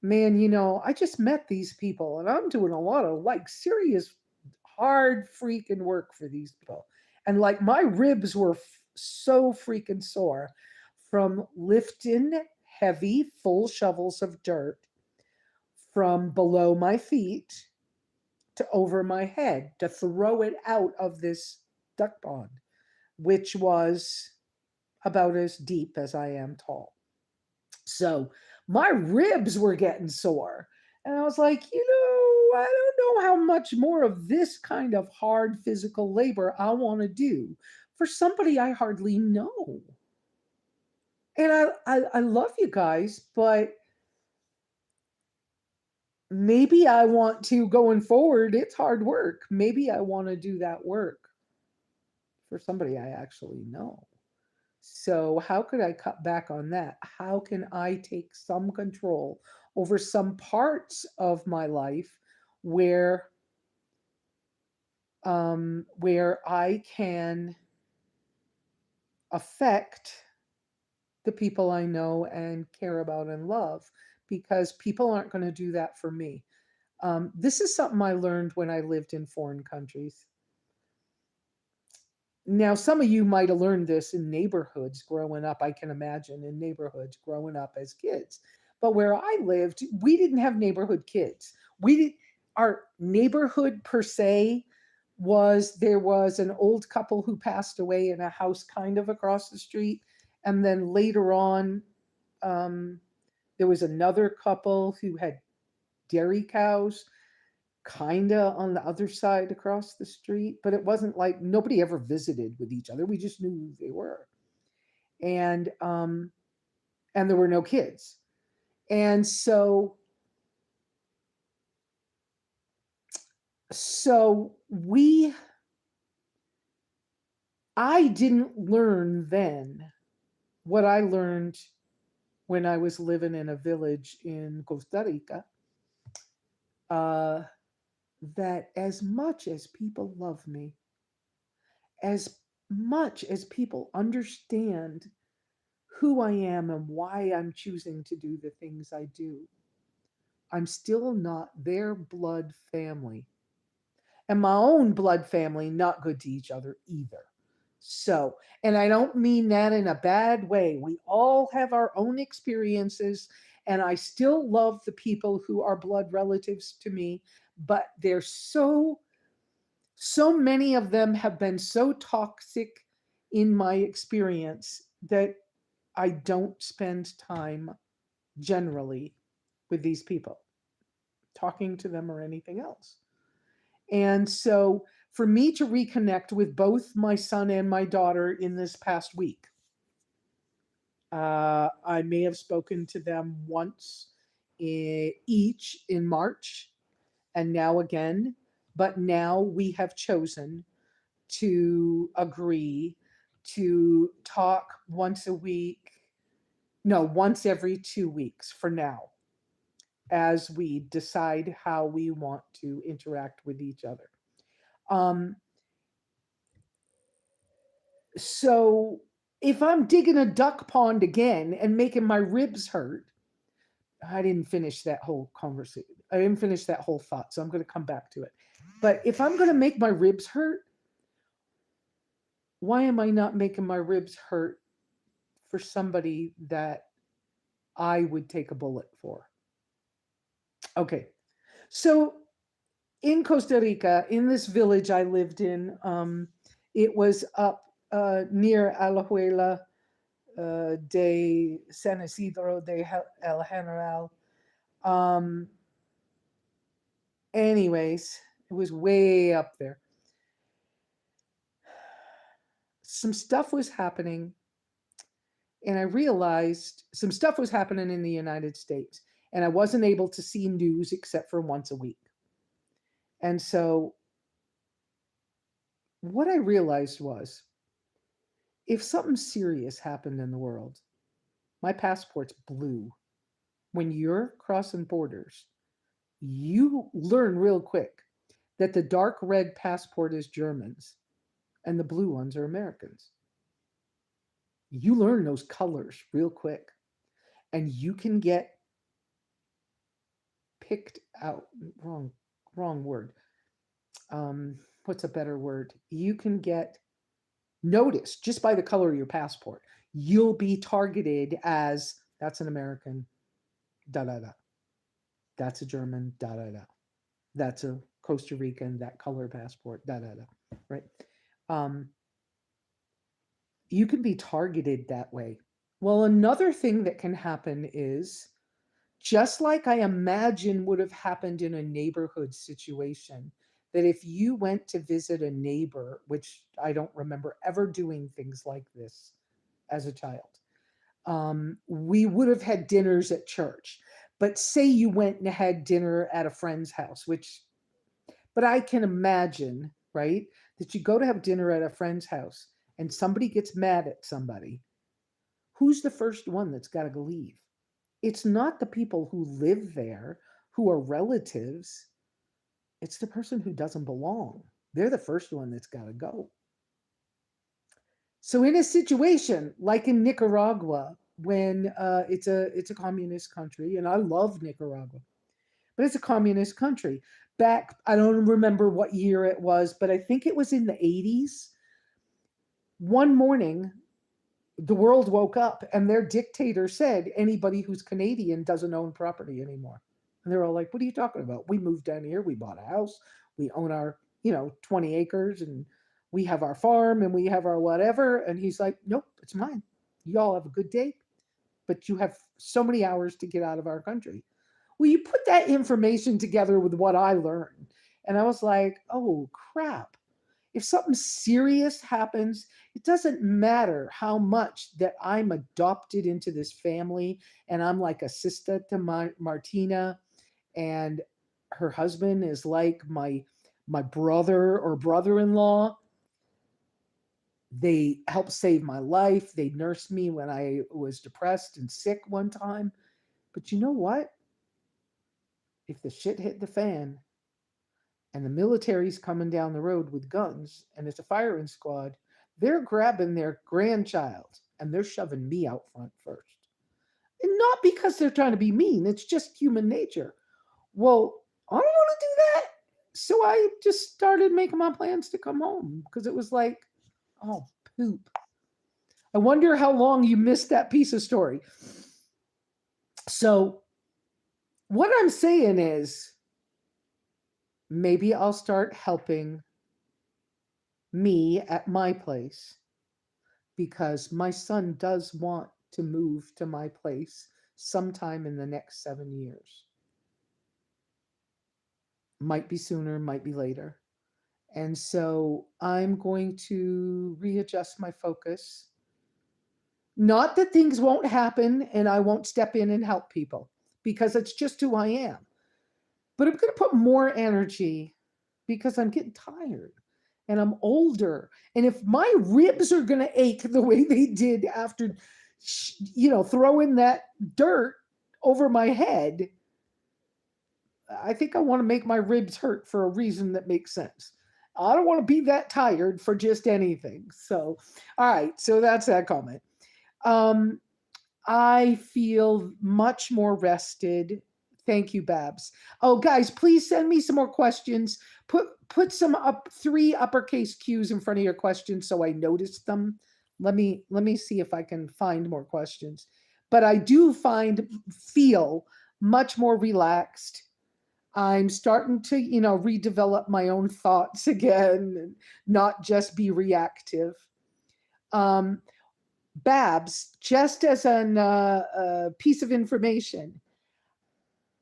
man, I just met these people and I'm doing a lot of like serious hard freaking work for these people. And like my ribs were so freaking sore from lifting heavy, full shovels of dirt from below my feet to over my head to throw it out of this duck pond, which was about as deep as I am tall. So my ribs were getting sore. And I was like, I don't know how much more of this kind of hard physical labor I want to do for somebody I hardly know. And I love you guys, but maybe I want to going forward. It's hard work. Maybe I want to do that work for somebody I actually know. So, how could I cut back on that? How can I take some control over some parts of my life where where I can affect the people I know and care about and love, because people aren't going to do that for me. This is something I learned when I lived in foreign countries. Now, some of you might have learned this in neighborhoods growing up. I can imagine in neighborhoods growing up as kids. But where I lived, we didn't have neighborhood kids. We did Our neighborhood per se was, there was an old couple who passed away in a house kind of across the street, and then later on, um, there was another couple who had dairy cows kind of on the other side across the street, but it wasn't like nobody ever visited with each other. We just knew who they were. And and there were no kids. And so we I didn't learn then what I learned when I was living in a village in Costa Rica, uh, that as much as people love me, as much as people understand who I am and why I'm choosing to do the things I do, I'm still not their blood family. And my own blood family, not good to each other either. So, and I don't mean that in a bad way. We all have our own experiences, and I still love the people who are blood relatives to me, but they're so many of them have been so toxic in my experience that I don't spend time generally with these people, talking to them or anything else. And so for me to reconnect with both my son and my daughter in this past week, I may have spoken to them once each in March and now again, but now we have chosen to agree to talk once a week, no, once every 2 weeks for now, as we decide how we want to interact with each other. Um, so if I'm digging a duck pond again and making my ribs hurt, I didn't finish that whole conversation. I didn't finish that whole thought, so I'm going to come back to it. But if I'm going to make my ribs hurt, why am I not making my ribs hurt for somebody that I would take a bullet for? Okay. So in Costa Rica, in this village I lived in, it was up near Alajuela de San Isidro de El General. Um, Anyways, it was way up there. Some stuff was happening, and I realized some stuff was happening in the United States, and I wasn't able to see news except for once a week. And so what I realized was, if something serious happened in the world, my passport's blue. When you're crossing borders, you learn real quick that the dark red passport is Germans and the blue ones are Americans. You learn those colors real quick, and you can get picked out. Wrong word. What's a better word? You can get noticed just by the color of your passport. You'll be targeted as, that's an American, da da da. That's a German, da da da. That's a Costa Rican, that color passport, da da da. Right? Um, you can be targeted that way. Well, another thing that can happen is just like I imagine would have happened in a neighborhood situation, that if you went to visit a neighbor, which I don't remember ever doing things like this as a child, we would have had dinners at church. But say you went and had dinner at a friend's house, which, but I can imagine, right, that you go to have dinner at a friend's house and somebody gets mad at somebody. Who's the first one that's got to leave? It's not the people who live there, who are relatives. It's the person who doesn't belong. They're the first one that's got to go. So in a situation like in Nicaragua, when it's a communist country, and I love Nicaragua, but it's a communist country. Back, I don't remember what year it was, but I think it was in the 80s. One morning, the world woke up and their dictator said anybody who's Canadian doesn't own property anymore. And they're all like, what are you talking about? We moved down here, we bought a house, we own our, 20 acres, and we have our farm and we have our whatever. And he's like, nope, it's mine. Y'all have a good day, but you have so many hours to get out of our country. Well, you put that information together with what I learned. And I was like, oh crap. If something serious happens, it doesn't matter how much that I'm adopted into this family and I'm like a sister to Martina, and her husband is like my brother or brother-in-law. They helped save my life. They nursed me when I was depressed and sick one time. But you know what? If the shit hit the fan and the military's coming down the road with guns and it's a firing squad, they're grabbing their grandchild and they're shoving me out front first. And not because they're trying to be mean, it's just human nature. Well, I don't want to do that. So I just started making my plans to come home because it was like, oh, poop. I wonder how long you missed that piece of story. So, what I'm saying is, maybe I'll start helping me at my place because my son does want to move to my place sometime in the next 7 years. Might be sooner, might be later. And so I'm going to readjust my focus. Not that things won't happen and I won't step in and help people because it's just who I am. But I'm going to put more energy because I'm getting tired and I'm older. And if my ribs are going to ache the way they did after, throwing that dirt over my head, I think I want to make my ribs hurt for a reason that makes sense. I don't want to be that tired for just anything. So, all right. So that's that comment. Um, I feel much more rested. Thank you, Babs. Oh, guys, please send me some more questions. Put some up 3 uppercase Q's in front of your questions so I notice them. Let me see if I can find more questions. But I do feel much more relaxed. I'm starting to, redevelop my own thoughts again and not just be reactive. Um, Babs, just as a piece of information,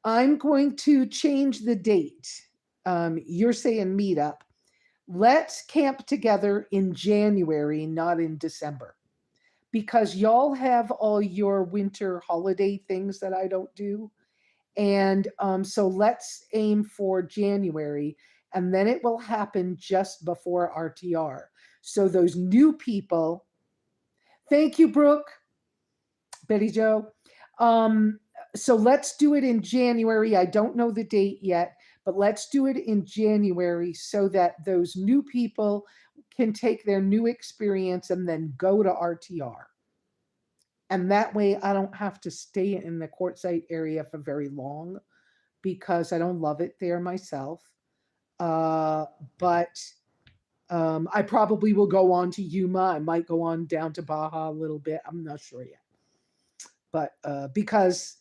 I'm going to change the date. You're saying meetup. Let's camp together in January, not in December, because y'all have all your winter holiday things that I don't do. And so let's aim for January, and then it will happen just before RTR. So those new people, thank you, Brooke, Betty Joe. Um, so let's do it in January. I don't know the date yet, but let's do it in January so that those new people can take their new experience and then go to RTR. And that way I don't have to stay in the quartzite area for very long because I don't love it there myself. Uh, but I probably will go on to Yuma. I might go on down to Baja a little bit. I'm not sure yet. But because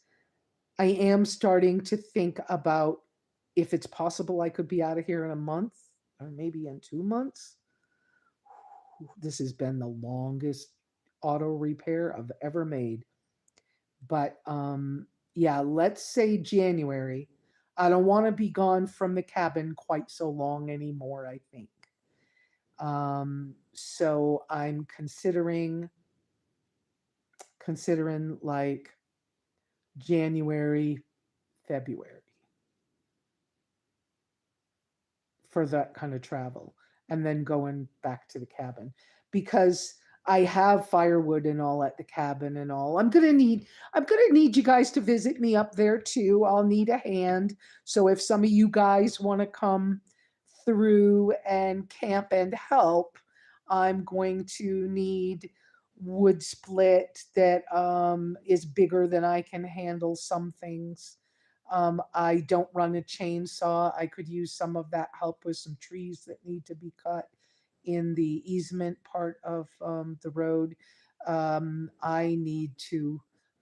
I am starting to think about if it's possible I could be out of here in a month or maybe in 2 months. This has been the longest auto repair I've ever made. But yeah, let's say January. I don't want to be gone from the cabin quite so long anymore, I think. So I'm considering like January, February for that kind of travel, and then going back to the cabin because I have firewood and all at the cabin and all. I'm gonna need you guys to visit me up there too. I'll need a hand. So if some of you guys want to come through and camp and help, I'm going to need wood split that is bigger than I can handle some things. I don't run a chainsaw. I could use some of that help with some trees that need to be cut in the easement part of the road. I need to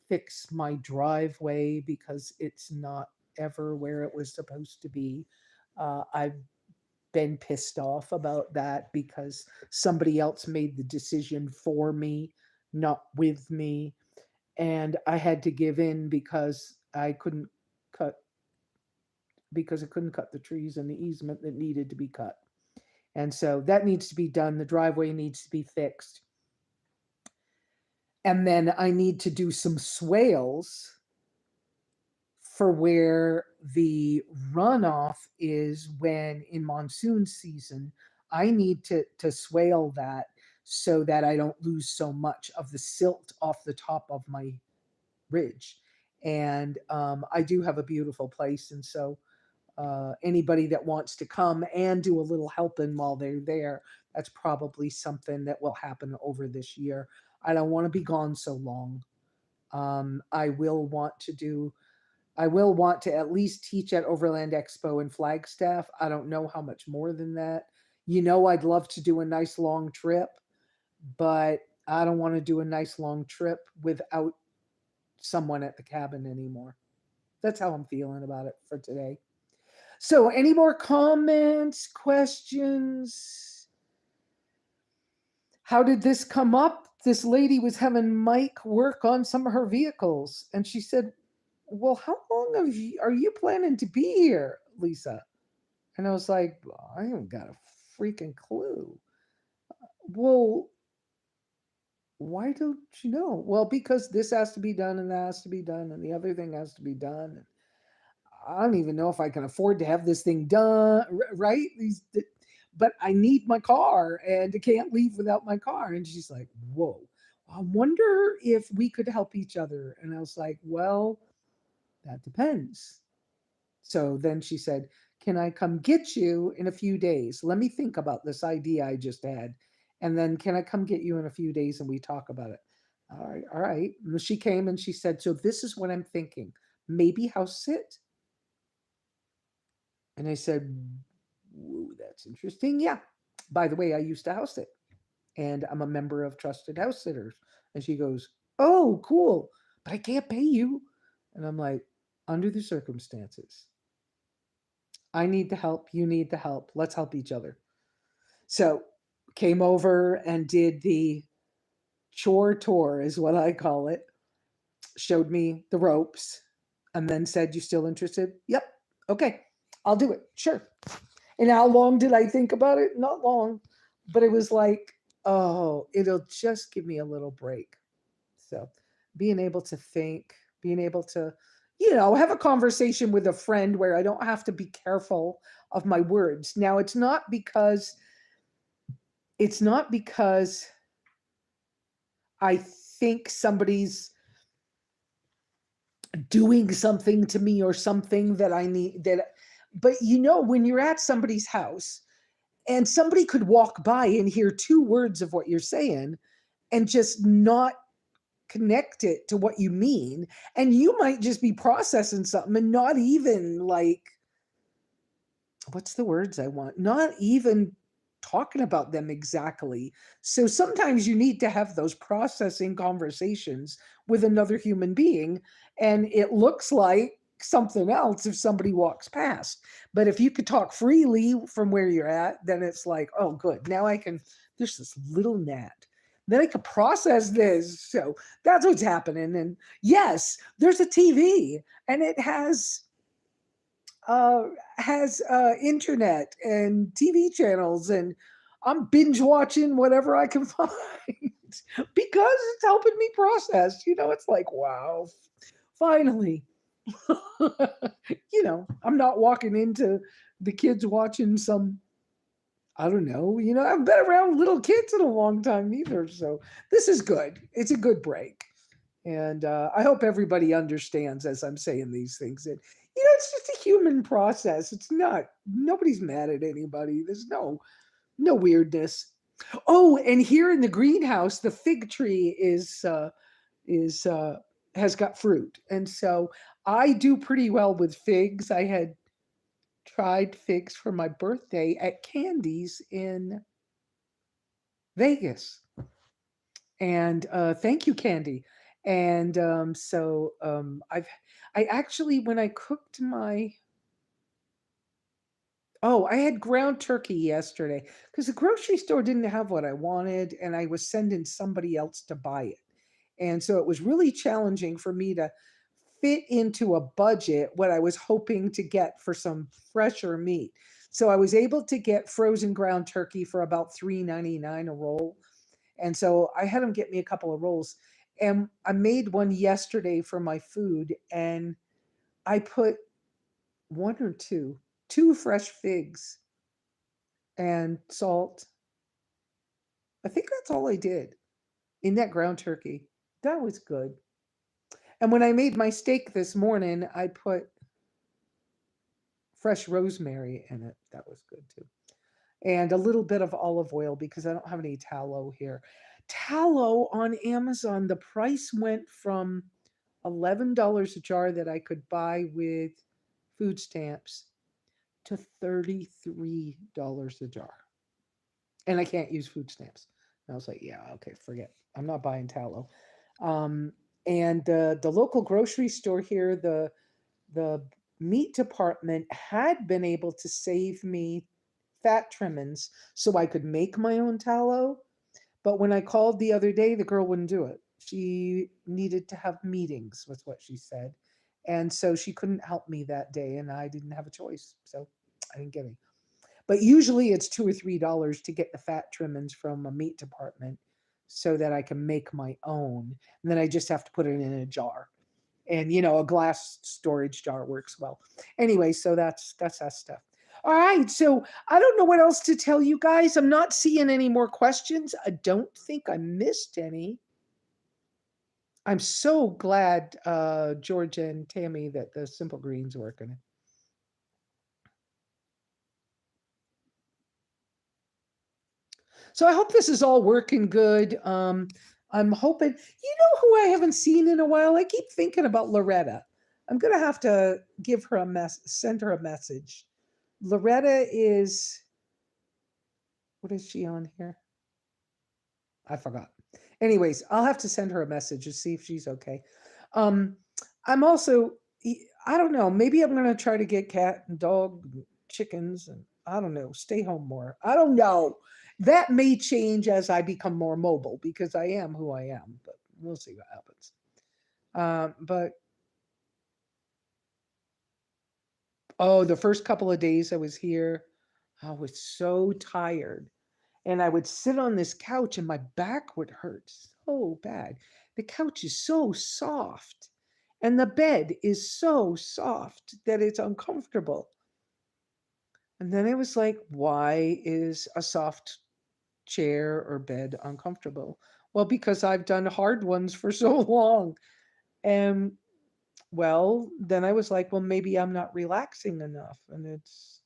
fix my driveway because it's not ever where it was supposed to be. I've been pissed off about that because somebody else made the decision for me, not with me. And I had to give in cut because I couldn't cut the trees in the easement that needed to be cut. And so that needs to be done. The driveway needs to be fixed. And then I need to do some swales for where the runoff is when in monsoon season. I need to swale that so that I don't lose so much of the silt off the top of my ridge. And I do have a beautiful place. And so anybody that wants to come and do a little helping while they're there, that's probably something that will happen over this year. I don't want to be gone so long. Um, I will want to do. I will want to at least teach at Overland Expo in Flagstaff. I don't know how much more than that. I'd love to do a nice long trip, but I don't want to do a nice long trip without someone at the cabin anymore. That's how I'm feeling about it for today. So, any more comments, questions? How did this come up? This lady was having Mike work on some of her vehicles, and she said, "Well, how long are you planning to be here, Lesa?" And I was like, "I haven't got a freaking clue." Well, why don't you know? Well, because this has to be done, and that has to be done, and the other thing has to be done. I don't even know if I can afford to have this thing done, right? But I need my car and I can't leave without my car. And she's like, whoa, I wonder if we could help each other. And I was like, well, that depends. So then she said, can I come get you in a few days? Let me think about this idea I just had. And then can I come get you in a few days and we talk about it? All right, all right. And she came and she said, so this is what I'm thinking. Maybe house sit. And I said, whoa, that's interesting. Yeah. By the way, I used to house sit and I'm a member of Trusted House Sitters. And she goes, oh, cool. But I can't pay you. And I'm like, under the circumstances, I need the help. You need the help. Let's help each other. So came over and did the chore tour, is what I call it. Showed me the ropes and then said, you still interested? Yep. Okay. I'll do it. Sure. And how long did I think about it? Not long, but it was like, oh, it'll just give me a little break. So being able to think, being able to, have a conversation with a friend where I don't have to be careful of my words. Now it's not because I think somebody's doing something to me or something that I need that but when you're at somebody's house and somebody could walk by and hear two words of what you're saying and just not connect it to what you mean, and you might just be processing something and not even like what's the words I want, not even talking about them exactly. So sometimes you need to have those processing conversations with another human being, and it looks like something else if somebody walks past. But if you could talk freely from where you're at, then it's like, oh, good. Now I can, there's this little gnat. then I could process this. So that's what's happening. And yes, there's a TV and it uh internet and TV channels, and I'm binge watching whatever I can find because it's helping me process. It's like, wow, finally. I'm not walking into the kids watching some, I don't know, I haven't been around little kids in a long time either. So this is good. It's a good break. And I hope everybody understands as I'm saying these things that, it's just a human process. It's not, nobody's mad at anybody. There's no weirdness. Oh, and here in the greenhouse, the fig tree is has got fruit. And so I do pretty well with figs. I had tried figs for my birthday at Candy's in Vegas. And thank you, Candy. And I actually, when I cooked my, oh, I had ground turkey yesterday because the grocery store didn't have what I wanted, and I was sending somebody else to buy it. And so it was really challenging for me to fit into a budget what I was hoping to get for some fresher meat. So I was able to get frozen ground turkey for about $3.99 a roll. And so I had them get me a couple of rolls. And I made one yesterday for my food, and I put one or two fresh figs and salt. I think that's all I did in that ground turkey. That was good. And when I made my steak this morning, I put fresh rosemary in it. That was good too. And a little bit of olive oil because I don't have any tallow here. Tallow on Amazon, the price went from $11 a jar that I could buy with food stamps to $33 a jar. And I can't use food stamps. And I was like, yeah, okay, forget. I'm not buying tallow. Um, and the local grocery store here, the meat department had been able to save me fat trimmings so I could make my own tallow. But when I called the other day, the girl wouldn't do it. She needed to have meetings, was what she said. And so she couldn't help me that day, and I didn't have a choice. So I didn't get any. But usually it's $2 or $3 to get the fat trimmings from a meat department so that I can make my own. And then I just have to put it in a jar. And a glass storage jar works well. Anyway, so that's that stuff. All right, so I don't know what else to tell you guys. I'm not seeing any more questions. I don't think I missed any. I'm so glad, Georgia and Tammy, that the Simple Green's working. So I hope this is all working good. I'm hoping, who I haven't seen in a while? I keep thinking about Loretta. I'm gonna have to give her send her a message. Loretta is, what is she on here? I forgot. Anyways, I'll have to send her a message to see if she's okay. Um, I'm also, I don't know, maybe I'm gonna try to get cat and dog, and chickens, and I don't know, stay home more. I don't know. That may change as I become more mobile because I am who I am, but we'll see what happens. But oh, the first couple of days I was here, I was so tired. And I would sit on this couch and my back would hurt so bad. The couch is so soft and the bed is so soft that it's uncomfortable. And then it was like, why is a soft chair or bed uncomfortable? Well, because I've done hard ones for so long. And well, then I was like, well, maybe I'm not relaxing enough. And it's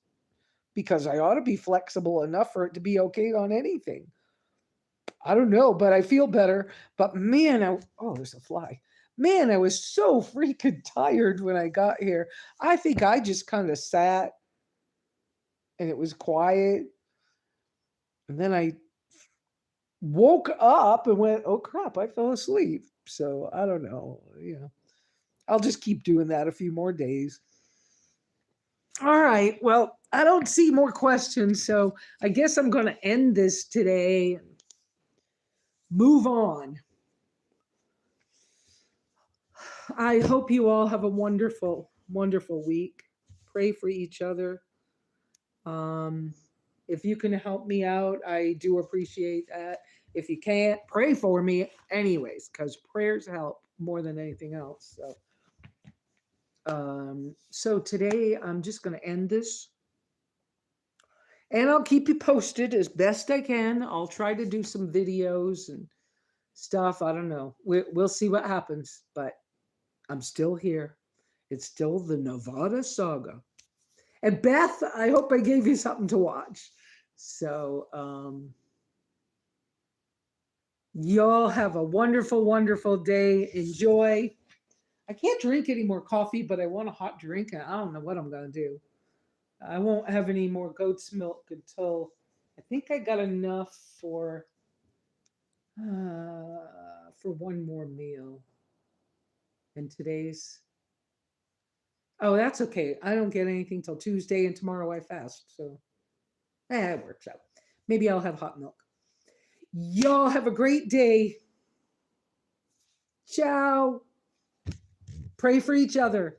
because I ought to be flexible enough for it to be okay on anything. I don't know, but I feel better. But man, oh, there's a fly. Man, I was so freaking tired when I got here. I think I just kind of sat and it was quiet. And then I woke up and went, oh crap, I fell asleep. So I don't know. I'll just keep doing that a few more days. All right. Well, I don't see more questions. So I guess I'm going to end this today. move on. I hope you all have a wonderful, wonderful week. Pray for each other. Um, if you can help me out, I do appreciate that. If you can't, pray for me anyways, because prayers help more than anything else. So today I'm just going to end this, and I'll keep you posted as best I can. I'll try to do some videos and stuff. I don't know. We'll see what happens, but I'm still here. It's still the Nevada Saga. And Beth, I hope I gave you something to watch. So, y'all have a wonderful, wonderful day. Enjoy. I can't drink any more coffee, but I want a hot drink, and I don't know what I'm going to do. I won't have any more goat's milk until I think I got enough for one more meal. And today's, oh, that's okay. I don't get anything till Tuesday, and tomorrow I fast. So, it works out. Maybe I'll have hot milk. Y'all have a great day. Ciao. Pray for each other.